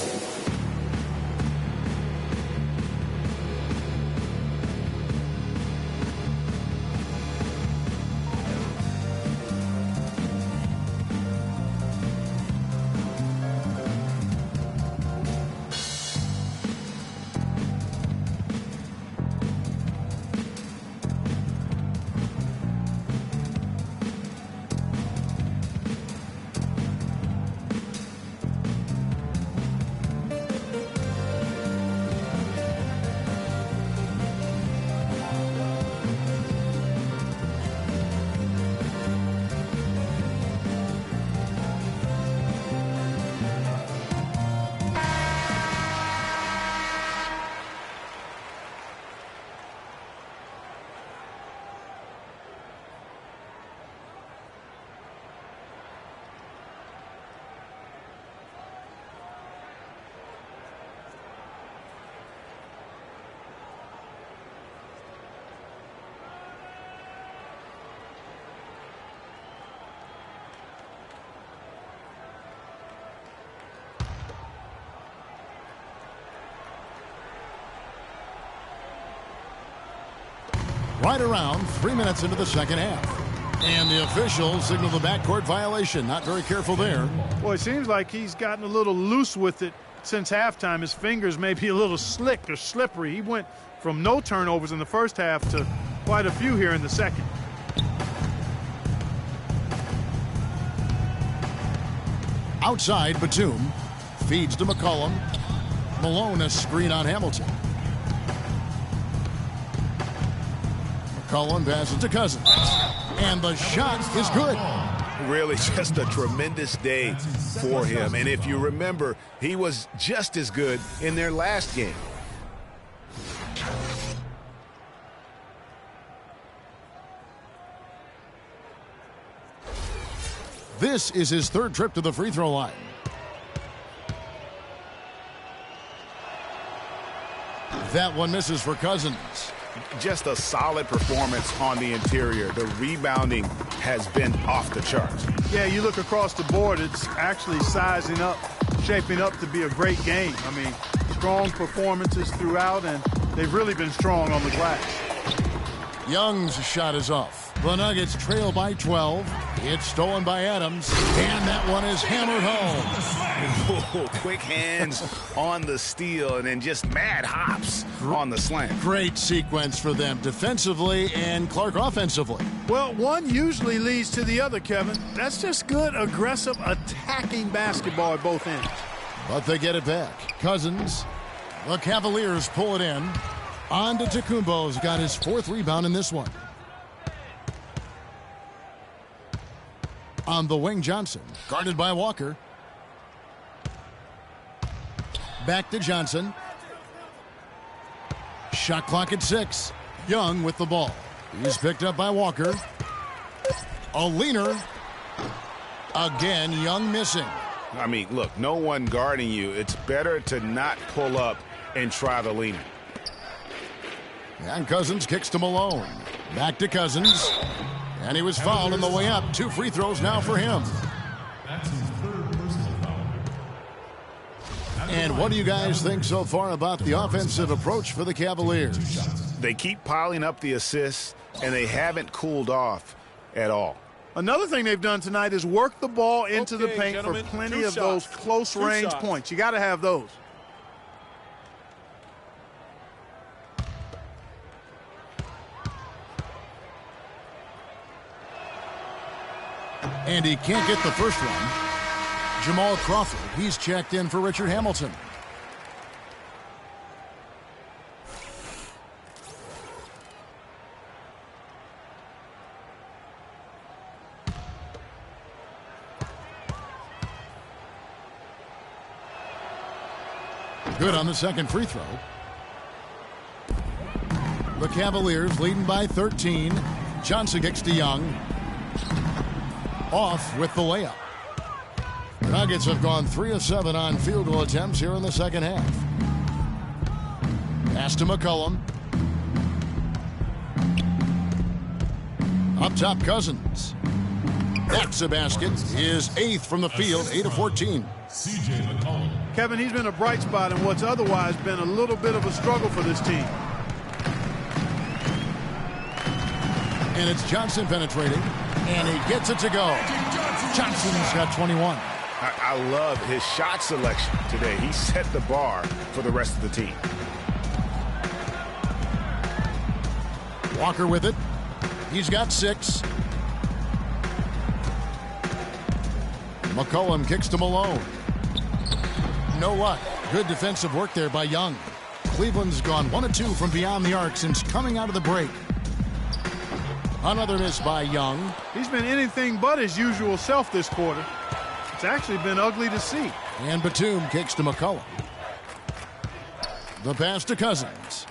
Right around 3 minutes into the second half. And the officials signal the backcourt violation. Not very careful there. Well, it seems like he's gotten a little loose with it since halftime. His fingers may be a little slick or slippery. He went from no turnovers in the first half to quite a few here in the second. Outside, Batum feeds to McCollum. Malone a screen on Hamilton. McCollum passes to Cousins. And the shot is good. Really just a tremendous day for him. And if you remember, he was just as good in their last game. This is his third trip to the free throw line. That one misses for Cousins. Just a solid performance on the interior. The rebounding has been off the charts. Yeah, you look across the board, it's actually sizing up, shaping up to be a great game. I mean, strong performances throughout, and they've really been strong on the glass. Young's shot is off. The Nuggets trail by 12. It's stolen by Adams, and that one is hammered home. Quick hands on the steal, and then just mad hops on the slant. Great sequence for them defensively and Clark offensively. Well, one usually leads to the other, Kevin. That's just good, aggressive, attacking basketball at both ends. But they get it back. Cousins. The Cavaliers pull it in. On to Tacumbo's got his fourth rebound in this one. On the wing, Johnson. Guarded by Walker. Back to Johnson. Shot clock at 6. Young with the ball. He's picked up by Walker. A leaner. Again, Young missing. I mean, look, no one guarding you. It's better to not pull up and try the leaner. And Cousins kicks to Malone. Back to Cousins. And he was fouled on the way up. 2 free throws now for him. That's his third personal foul. And what do you guys think so far about the offensive approach for the Cavaliers? They keep piling up the assists, and they haven't cooled off at all. Another thing they've done tonight is work the ball into the paint for plenty of those close-range points. You got to have those. And he can't get the first one. Jamal Crawford, he's checked in for Richard Hamilton. Good on the second free throw. The Cavaliers leading by 13. Johnson kicks to Young. Off with the layup. Nuggets have gone 3 of 7 on field goal attempts here in the second half. Pass to McCollum. Up top, Cousins. That's a basket. His 8th from the field, 8 of 14. C.J. McCollum. Kevin, he's been a bright spot in what's otherwise been a little bit of a struggle for this team. And it's Johnson penetrating. And he gets it to go. Johnson's got 21. I love his shot selection today. He set the bar for the rest of the team. Walker with it. He's got 6. McCollum kicks to Malone. No luck. Good defensive work there by Young. Cleveland's gone 1 of 2 from beyond the arc since coming out of the break. Another miss by Young. He's been anything but his usual self this quarter. It's actually been ugly to see. And Batum kicks to McCollum. The pass to Cousins.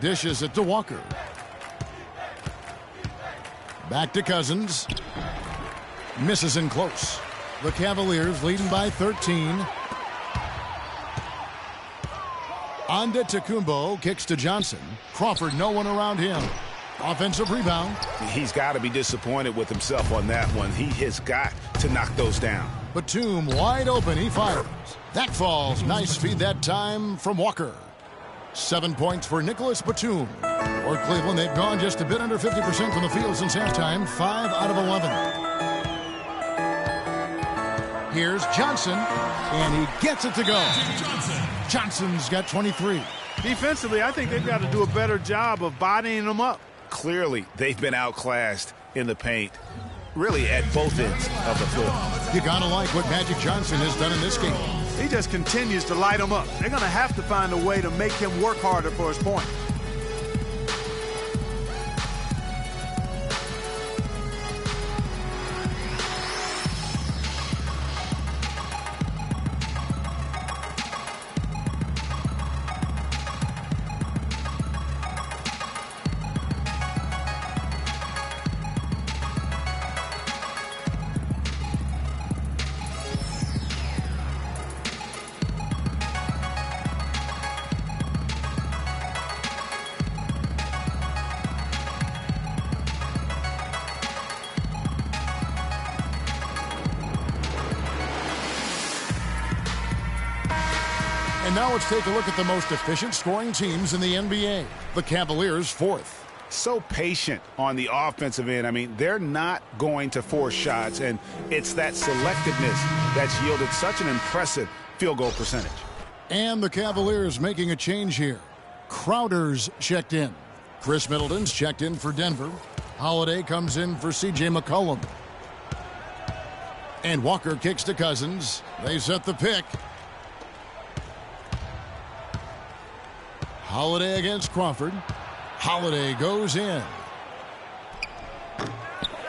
Dishes it to Walker. Back to Cousins. Misses in close. The Cavaliers leading by 13. Onda Tacumbo kicks to Johnson. Crawford, no one around him. Offensive rebound. He's got to be disappointed with himself on that one. He has got to knock those down. Batum wide open. He fires. That falls. Nice feed that time from Walker. 7 points for Nicholas Batum. For Cleveland, they've gone just a bit under 50% from the field since halftime, 5 out of 11. Here's Johnson, and he gets it to go. Johnson's got 23. Defensively, I think they've got to do a better job of bodying them up. Clearly, they've been outclassed in the paint, really at both ends of the floor. You gotta like what Magic Johnson has done in this game. He just continues to light them up. They're going to have to find a way to make him work harder for his point. And now let's take a look at the most efficient scoring teams in the NBA. The Cavaliers, 4th. So patient on the offensive end. I mean, they're not going to force shots, and it's that selectiveness that's yielded such an impressive field goal percentage. And the Cavaliers making a change here. Crowder's checked in. Chris Middleton's checked in for Denver. Holiday comes in for C.J. McCollum. And Walker kicks to Cousins. They set the pick. Holiday against Crawford. Holiday goes in.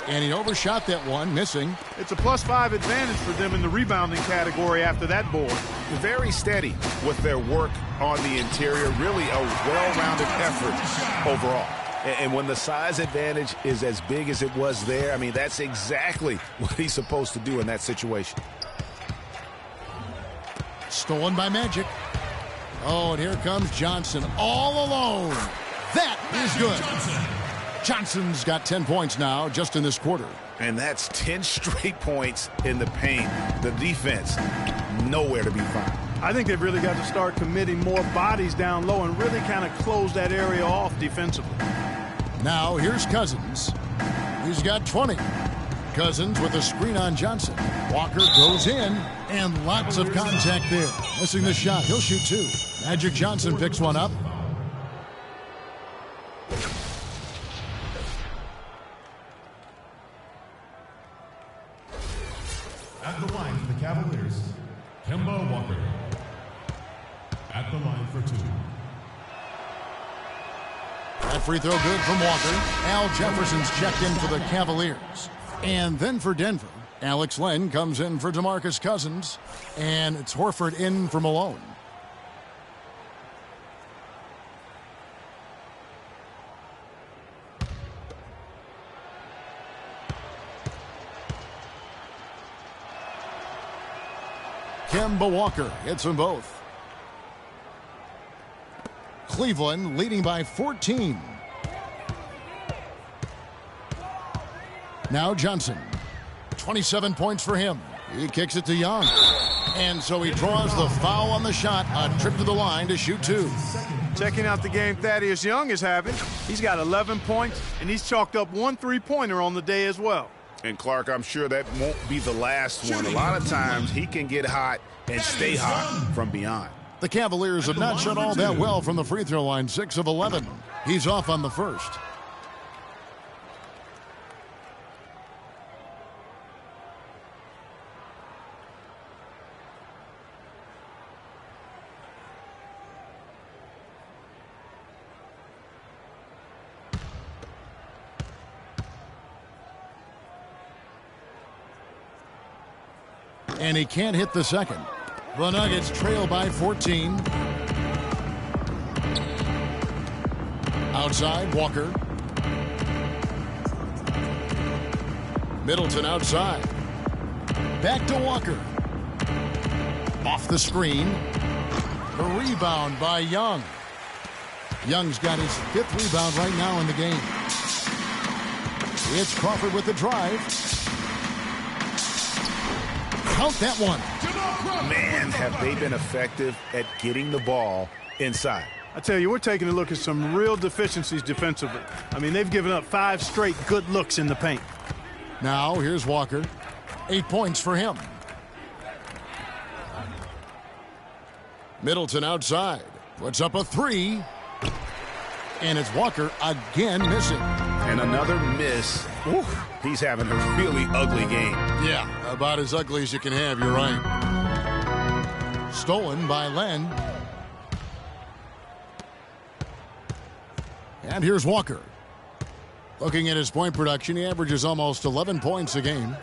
And he overshot that one, missing. It's a +5 advantage for them in the rebounding category after that board. Very steady with their work on the interior. Really a well-rounded effort overall. And when the size advantage is as big as it was there, I mean, that's exactly what he's supposed to do in that situation. Stolen by Magic. Oh, and here comes Johnson all alone. That is good. Johnson's got 10 points now just in this quarter. And that's 10 straight points in the paint. The defense, nowhere to be found. I think they've really got to start committing more bodies down low and really kind of close that area off defensively. Now here's Cousins. He's got 20. Cousins with a screen on Johnson. Walker goes in, and lots of contact there. Missing the shot. He'll shoot 2. Magic Johnson picks one up. At the line for the Cavaliers, Kemba Walker. At the line for 2. That free throw good from Walker. Al Jefferson's checked in for the Cavaliers. And then for Denver, Alex Len comes in for DeMarcus Cousins. And it's Horford in for Malone. Kemba Walker hits them both. Cleveland leading by 14. Now Johnson. 27 points for him. He kicks it to Young. And so he draws the foul on the shot. A trip to the line to shoot 2. Checking out the game Thaddeus Young is having. He's got 11 points, and he's chalked up 1 3-pointer on the day as well. And Clark, I'm sure that won't be the last one. A lot of times he can get hot and stay hot from beyond. The Cavaliers have not shot all that well from the free throw line. 6 of 11. He's off on the first. And he can't hit the second. The Nuggets trail by 14. Outside, Walker. Middleton outside. Back to Walker. Off the screen. The rebound by Young. Young's got his 5th rebound right now in the game. It's Crawford with the drive. Count that one. Man, have they been effective at getting the ball inside. I tell you, we're taking a look at some real deficiencies defensively. I mean, they've given up 5 straight good looks in the paint. Now, here's Walker. 8 points for him. Middleton outside. Puts up a 3. And it's Walker again missing. And another miss. Ooh, he's having a really ugly game. Yeah, about as ugly as you can have, you're right. Stolen by Len. And here's Walker. Looking at his point production, he averages almost 11 points a game.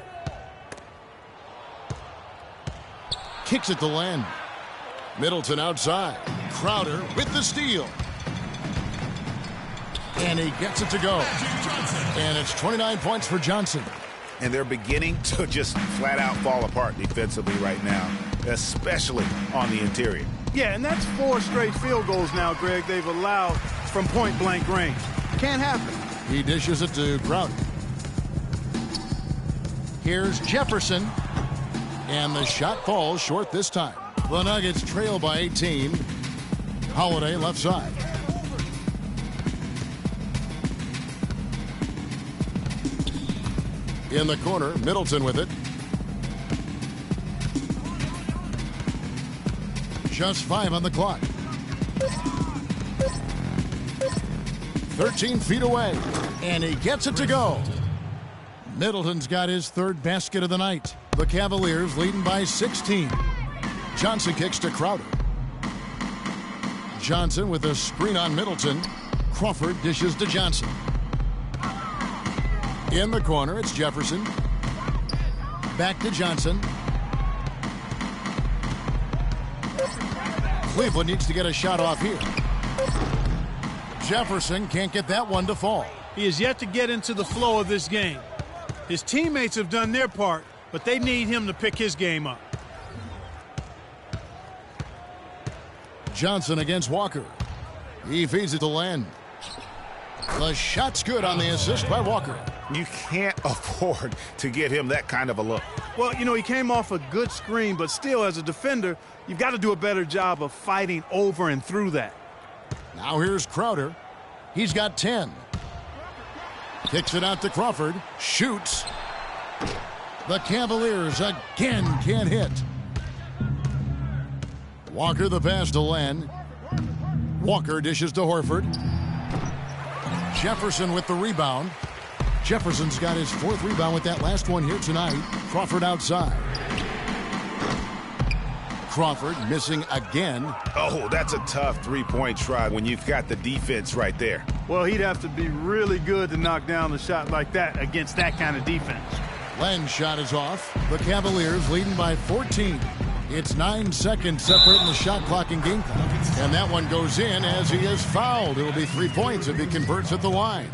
Kicks it to Len. Middleton outside. Crowder with the steal. And he gets it to go. And it's 29 points for Johnson. And they're beginning to just flat out fall apart defensively right now, especially on the interior. Yeah, and that's 4 straight field goals now, Greg, they've allowed from point-blank range. Can't happen. He dishes it to Crowder. Here's Jefferson. And the shot falls short this time. The Nuggets trail by 18. Holiday left side. In the corner, Middleton with it. Just 5 on the clock. 13 feet away. And he gets it to go. Middleton's got his 3rd basket of the night. The Cavaliers leading by 16. Johnson kicks to Crowder. Johnson with a screen on Middleton. Crawford dishes to Johnson. In the corner, it's Jefferson. Back to Johnson. Cleveland needs to get a shot off here. Jefferson can't get that one to fall. He has yet to get into the flow of this game. His teammates have done their part, but they need him to pick his game up. Johnson against Walker. He feeds it to Len. The shot's good on the assist by Walker. You can't afford to get him that kind of a look. Well, you know, he came off a good screen, but still, as a defender, you've got to do a better job of fighting over and through that. Now here's Crowder. He's got 10. Kicks it out to Crawford. Shoots. The Cavaliers again can't hit. Walker the pass to Len. Walker dishes to Horford. Jefferson with the rebound. Jefferson's got his 4th rebound with that last one here tonight. Crawford outside. Crawford missing again. Oh, that's a tough 3-point try when you've got the defense right there. Well, he'd have to be really good to knock down a shot like that against that kind of defense. Len's shot is off. The Cavaliers leading by 14. It's 9 seconds separating the shot clock and game clock. And that one goes in as he is fouled. It'll be 3 points if he converts at the line.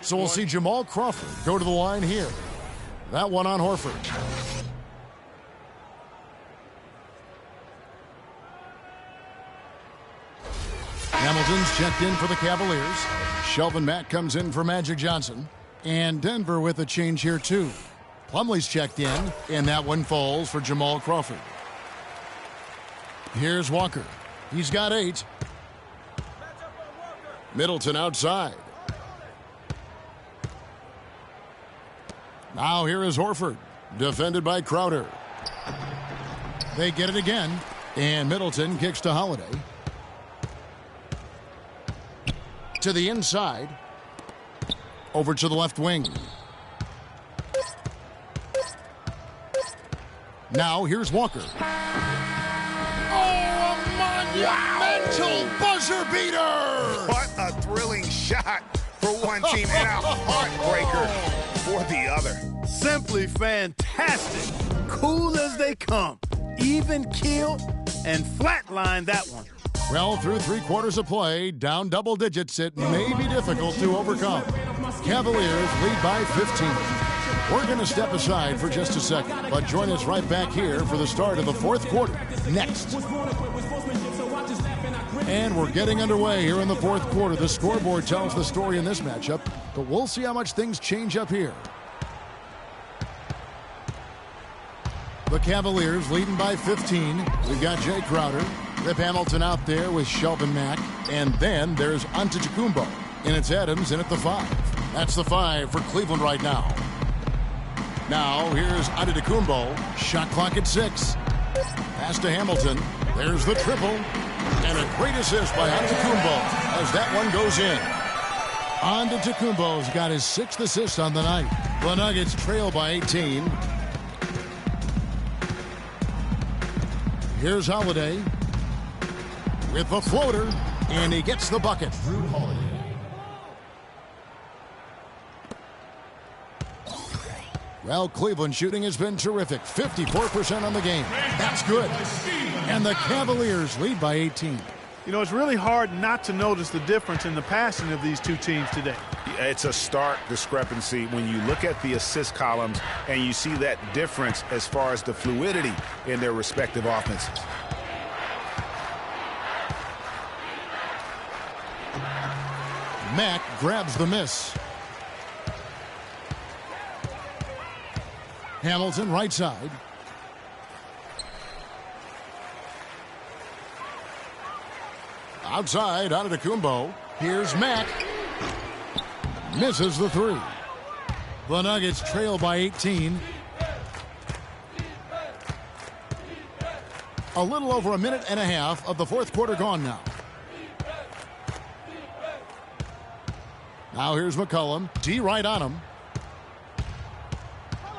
So we'll see Jamal Crawford go to the line here. That one on Horford. Hamilton's checked in for the Cavaliers. Shelvin Mack comes in for Magic Johnson. And Denver with a change here too. Plumlee's checked in, and that one falls for Jamal Crawford. Here's Walker. He's got 8. Middleton outside. Now here is Horford, defended by Crowder. They get it again, and Middleton kicks to Holiday. To the inside. Over to the left wing. Now here's Walker. Oh, a monumental buzzer beater! What a thrilling shot for one team and a heartbreaker for the other. Simply fantastic. Cool as they come. Even killed and flatlined that one. Well, through 3 quarters of play, down double digits, it may be difficult to overcome. Cavaliers lead by 15. We're going to step aside for just a second, but join us right back here for the start of the 4th quarter next. And we're getting underway here in the 4th quarter. The scoreboard tells the story in this matchup, but we'll see how much things change up here. The Cavaliers leading by 15. We've got Jay Crowder. Rip Hamilton out there with Shelvin Mack. And then there's Antetokounmpo. And it's Adams in at the 5. That's the 5 for Cleveland right now. Now here's Antetokounmpo. Shot clock at 6. Pass to Hamilton. There's the triple. And a great assist by Antetokounmpo as that one goes in. Antetokounmpo's got his 6th assist on the night. The Nuggets trail by 18. Here's Holiday with the floater, and he gets the bucket. Drew Holiday. Well, Cleveland shooting has been terrific. 54% on the game. That's good. And the Cavaliers lead by 18. You know, it's really hard not to notice the difference in the passing of these two teams today. It's a stark discrepancy when you look at the assist columns and you see that difference as far as the fluidity in their respective offenses. Mack grabs the miss. Hamilton right side. Outside, Antetokounmpo. Here's Mack. Misses the 3. The Nuggets trail by 18. A little over a minute and a half of the 4th quarter gone now. Now here's McCollum. D right on him.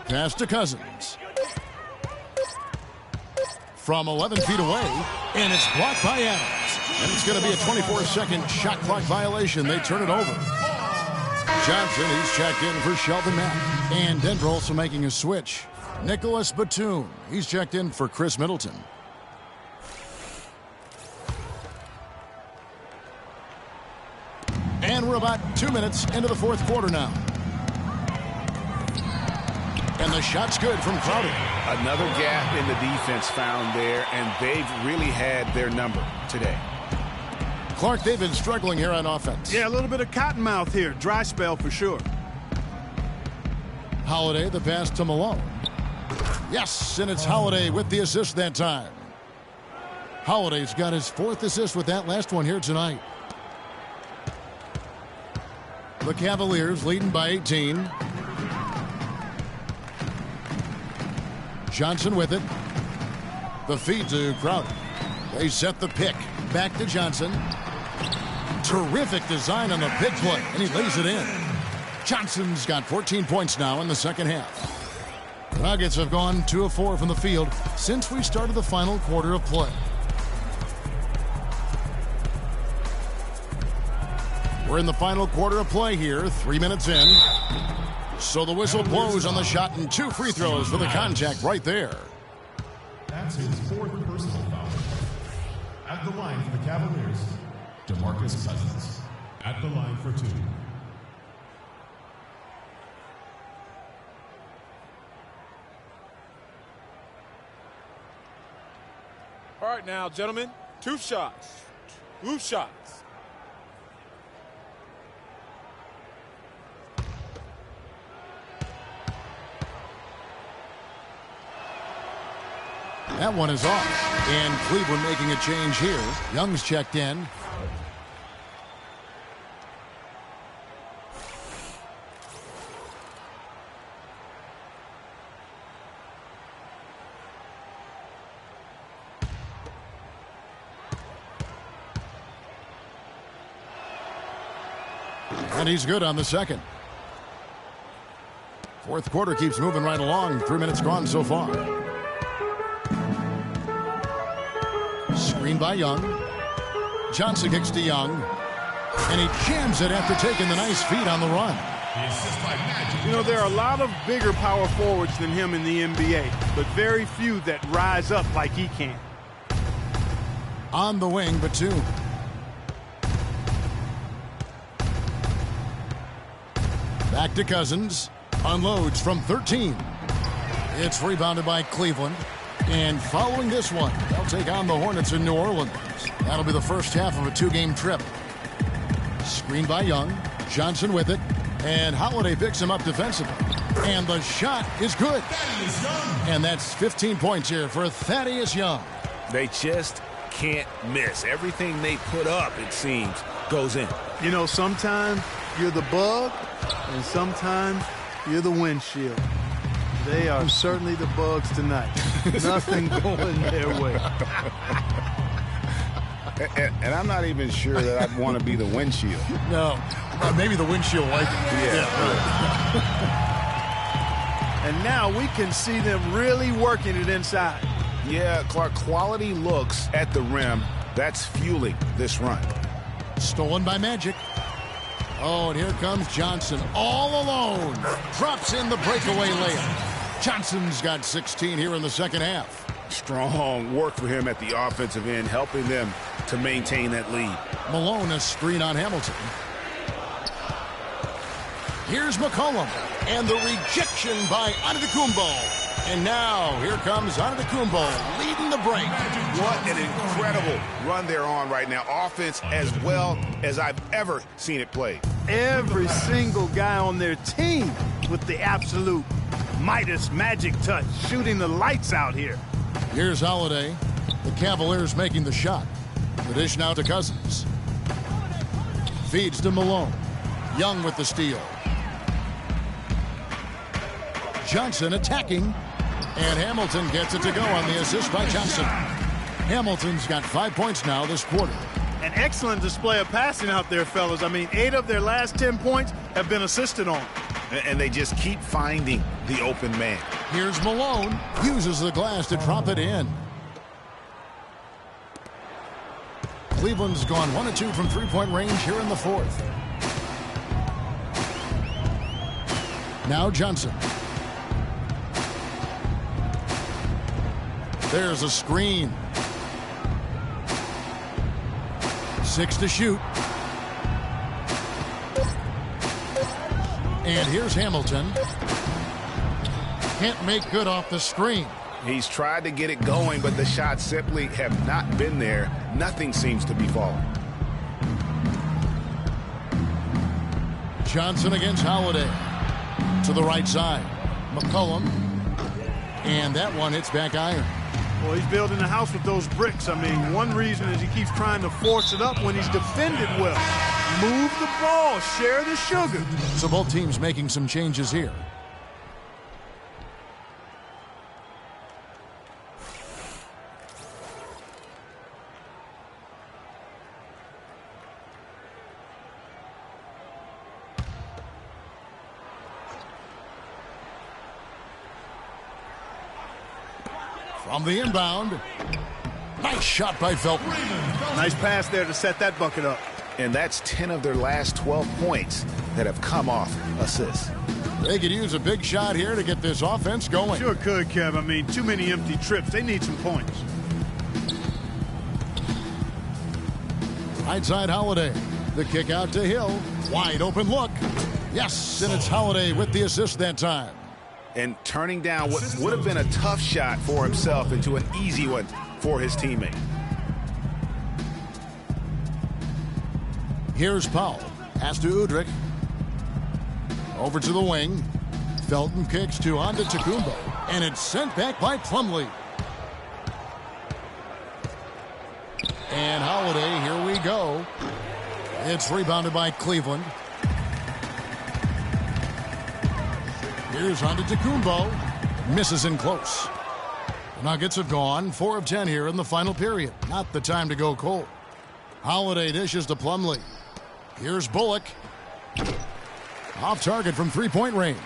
Pass to Cousins. From 11 feet away, and it's blocked by Adams. And it's going to be a 24-second shot clock violation. They turn it over. Johnson, he's checked in for Shelvin Mack. And Denver also making a switch. Nicholas Batum, he's checked in for Chris Middleton. And we're about 2 minutes into the 4th quarter now. And the shot's good from Crowder. Another gap in the defense found there, and they've really had their number today. Clark, they've been struggling here on offense. Yeah, a little bit of cottonmouth here. Dry spell for sure. Holiday, the pass to Malone. Yes, and it's Holiday with the assist that time. Holiday's got his 4th assist with that last one here tonight. The Cavaliers leading by 18. Johnson with it. The feed to Crowder. They set the pick. Back to Johnson. Terrific design on the big play, and he lays it in. Johnson's got 14 points now in the 2nd half. The Nuggets have gone 2 of 4 from the field since we started the final quarter of play. We're in the final quarter of play here, 3 minutes in. So the whistle blows on the shot, and 2 free throws for the contact right there. That's his 4th personal foul. At the line for the Cavaliers, DeMarcus Cousins. At the line for 2. All right now, gentlemen, 2 shots. 2 shots. That one is off. And Cleveland making a change here. Young's checked in. And he's good on the 2nd. 4th quarter keeps moving right along. 3 minutes gone so far. Screen by Young. Johnson kicks to Young. And he jams it after taking the nice feed on the run. You know, there are a lot of bigger power forwards than him in the NBA, but very few that rise up like he can. On the wing, Batum. Back to Cousins. Unloads from 13. It's rebounded by Cleveland. And following this one, they'll take on the Hornets in New Orleans. That'll be the first half of a 2-game trip. Screen by Young. Johnson with it. And Holiday picks him up defensively. And the shot is good. And that's 15 points here for Thaddeus Young. They just can't miss. Everything they put up, it seems, goes in. You know, sometimes you're the bug, and sometimes you're the windshield. They are certainly the bugs tonight. Nothing going their way. And I'm not even sure that I'd want to be the windshield. No, maybe the windshield wiper. Yeah. And now we can see them really working it inside. Yeah, Clark, quality looks at the rim. That's fueling this run. Stolen by Magic. Oh, and here comes Johnson all alone. Drops in the breakaway layup. Johnson's got 16 here in the second half. Strong work for him at the offensive end, helping them to maintain that lead. Malone, a screen on Hamilton. Here's McCollum, and the rejection by Antetokounmpo. And now, here comes Antetokounmpo leading the break. What an incredible run they're on right now. Offense as well as I've ever seen it played. Every single guy on their team with the absolute Midas magic touch, shooting the lights out here. Here's Holiday. The Cavaliers making the shot. The dish now to Cousins. Feeds to Malone. Young with the steal. Johnson attacking. And Hamilton gets it to go on the assist by Johnson. Hamilton's got 5 points now this quarter. An excellent display of passing out there, fellas. I mean, 8 of their last 10 points have been assisted on. And they just keep finding the open man. Here's Malone. Uses the glass to drop it in. Cleveland's gone 1 of 2 from three-point range here in the fourth. Now Johnson. There's a screen. 6 to shoot. And here's Hamilton. Can't make good off the screen. He's tried to get it going, but the shots simply have not been there. Nothing seems to be falling. Johnson against Holiday. To the right side. McCollum. And that one hits back iron. Well, he's building a house with those bricks. I mean, one reason is he keeps trying to force it up when he's defended well. Move the ball, share the sugar. So both teams making some changes here. From the inbound. Nice shot by Felton. Nice pass there to set that bucket up. And that's 10 of their last 12 points that have come off assists. They could use a big shot here to get this offense going. Sure could, Kev. I mean, too many empty trips. They need some points. Right side Holiday. The kick out to Hill. Wide open look. Yes, and it's Holiday with the assist that time. And turning down what would have been a tough shot for himself into an easy one for his teammate. Here's Powell. Pass to Udrih. Over to the wing. Felton kicks to Antetokounmpo. And it's sent back by Plumlee. And Holiday, here we go. It's rebounded by Cleveland. Here's Antetokounmpo. Misses in close. The Nuggets have gone 4 of 10 here in the final period. Not the time to go cold. Holiday dishes to Plumlee. Here's Bullock. Off target from three-point range.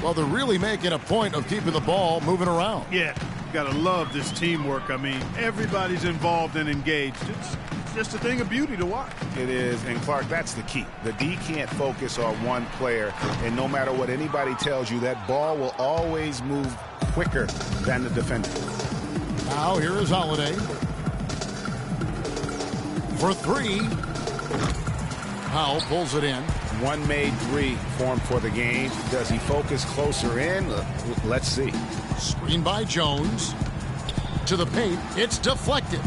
Well, they're really making a point of keeping the ball moving around. Yeah, gotta love this teamwork. I mean, everybody's involved and engaged. It's just a thing of beauty to watch. It is, and Clark, that's the key. The D can't focus on one player, and no matter what anybody tells you, that ball will always move quicker than the defender. Now here is Holiday. For 3. Powell pulls it in. One made 3 for him for the game. Does he focus closer in? Let's see. Screen by Jones. To the paint. It's deflected.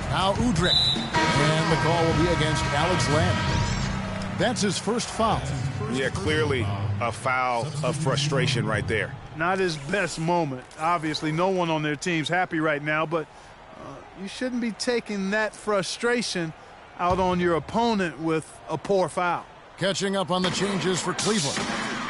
Now Udrih. And the call will be against Alex Len. That's his first foul. Yeah, clearly a foul of frustration right there. Not his best moment. Obviously, no one on their team's happy right now, but you shouldn't be taking that frustration out on your opponent with a poor foul. Catching up on the changes for Cleveland.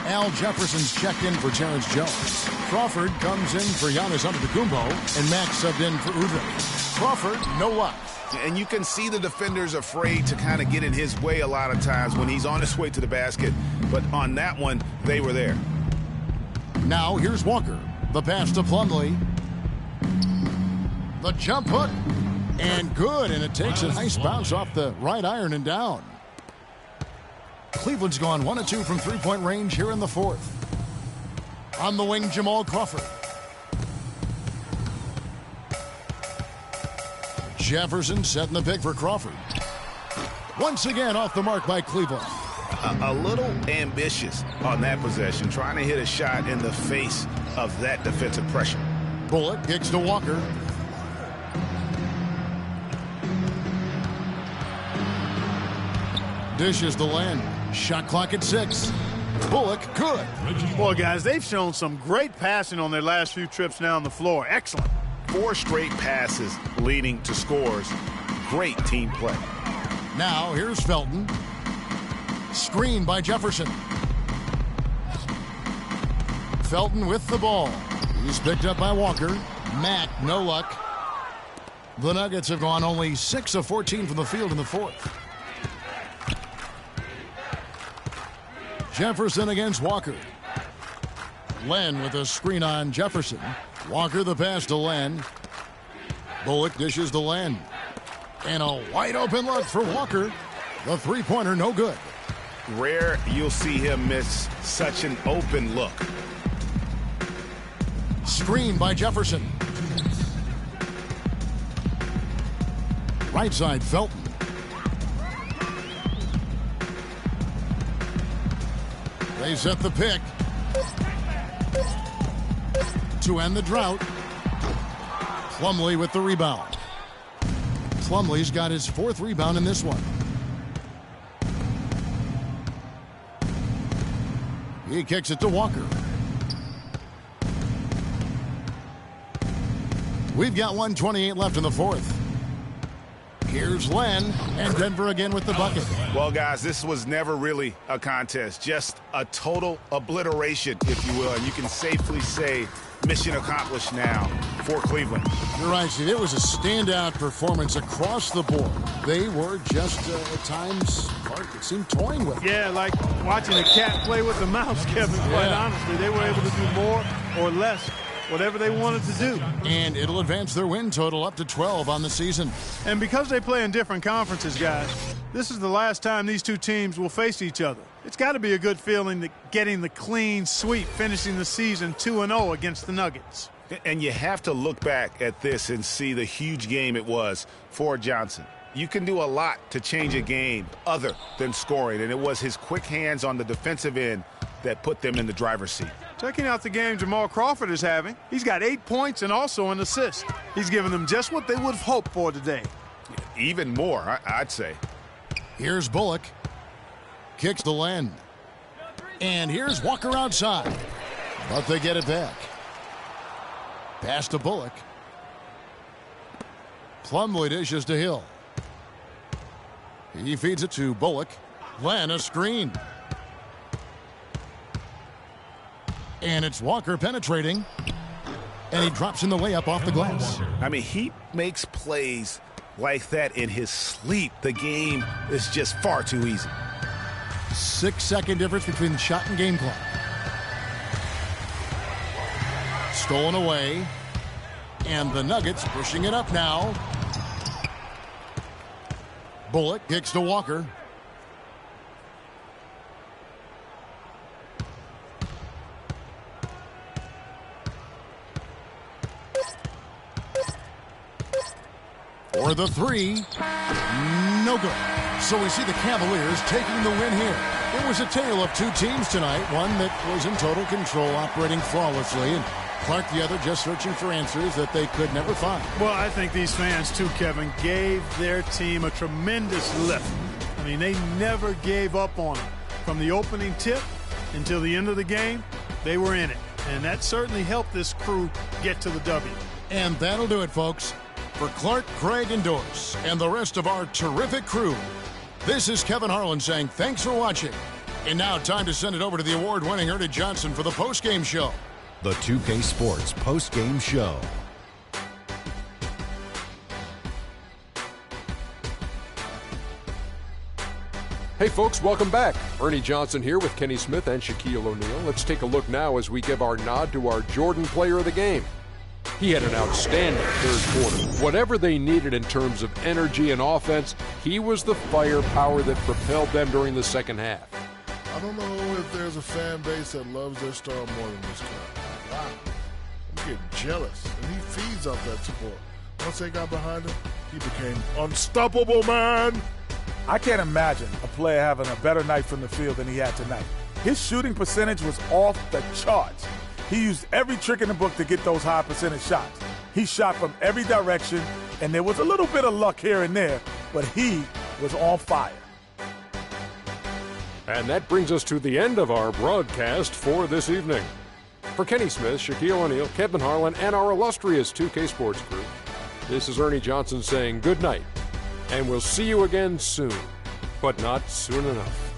Al Jefferson's checked in for Terrence Jones. Crawford comes in for Giannis Antetokounmpo, and Max subbed in for Udrih. Crawford, no luck. And you can see the defenders afraid to kind of get in his way a lot of times when he's on his way to the basket. But on that one, they were there. Now here's Walker. The pass to Plumlee. The jump hook. And good, and it takes a nice bounce off the right iron and down. Cleveland's gone 1 of 2 from three-point range here in the fourth. On the wing, Jamal Crawford. Jefferson setting the pick for Crawford. Once again off the mark by Cleveland. A little ambitious on that possession, trying to hit a shot in the face of that defensive pressure. Bullock kicks to Walker. Dishes to Len. Shot clock at 6. Bullock good. Boy, guys, they've shown some great passing on their last few trips down the floor. Excellent. 4 straight passes leading to scores. Great team play. Now here's Felton. Screen by Jefferson. Felton with the ball. He's picked up by Walker. Mack, no luck. The Nuggets have gone only 6 of 14 from the field in the fourth. Jefferson against Walker. Len with a screen on Jefferson. Walker the pass to Len. Bullock dishes to Len. And a wide open look for Walker. The three-pointer no good. Rare you'll see him miss such an open look. Screen by Jefferson. Right side Felton. They set the pick to end the drought. Plumlee with the rebound. Plumlee's got his 4th rebound in this one. He kicks it to Walker. We've got 1:28 left in the fourth. Here's Len, and Denver again with the bucket. Well, guys, this was never really a contest, just a total obliteration, if you will. And you can safely say mission accomplished now for Cleveland. You're right, Steve. It was a standout performance across the board. They were just, at times, it seemed toying with it. Yeah, like watching a cat play with a mouse, Kevin, quite honestly. They were able to do more or less, whatever they wanted to do. And it'll advance their win total up to 12 on the season. And because they play in different conferences, guys, this is the last time these two teams will face each other. It's got to be a good feeling that getting the clean sweep, finishing the season 2-0 against the Nuggets. And you have to look back at this and see the huge game it was for Johnson. You can do a lot to change a game other than scoring, and it was his quick hands on the defensive end that put them in the driver's seat. Checking out the game Jamal Crawford is having, he's got 8 points and also an assist. He's given them just what they would have hoped for today. Even more, I'd say. Here's Bullock. Kicks to Len. And here's Walker outside. But they get it back. Pass to Bullock. Plumlee dishes to Hill. He feeds it to Bullock. Len, a screen. And it's Walker penetrating. And he drops in the layup off the glass. I mean, he makes plays like that in his sleep. The game is just far too easy. 6-second difference between the shot and game clock. Stolen away. And the Nuggets pushing it up now. Bullock kicks to Walker. For the three. No good. So we see the Cavaliers taking the win here. It was a tale of two teams tonight. One that was in total control, operating flawlessly, and Clark the other just searching for answers that they could never find. Well, I think these fans, too, Kevin, gave their team a tremendous lift. I mean, they never gave up on them. From the opening tip until the end of the game, they were in it. And that certainly helped this crew get to the W. And that'll do it, folks. For Clark, Craig, and Doris, and the rest of our terrific crew, this is Kevin Harlan saying thanks for watching. And now time to send it over to the award-winning Ernie Johnson for the post-game show. The 2K Sports post-game show. Hey folks, welcome back. Ernie Johnson here with Kenny Smith and Shaquille O'Neal. Let's take a look now as we give our nod to our Jordan player of the game. He had an outstanding third quarter. Whatever they needed in terms of energy and offense, he was the firepower that propelled them during the second half. I don't know if there's a fan base that loves their star more than this guy. Wow. I'm getting jealous, and he feeds off that support. Once they got behind him, he became unstoppable, man. I can't imagine a player having a better night from the field than he had tonight. His shooting percentage was off the charts. He used every trick in the book to get those high percentage shots. He shot from every direction, and there was a little bit of luck here and there, but he was on fire. And that brings us to the end of our broadcast for this evening. For Kenny Smith, Shaquille O'Neal, Kevin Harlan, and our illustrious 2K Sports crew, this is Ernie Johnson saying good night. And we'll see you again soon, but not soon enough.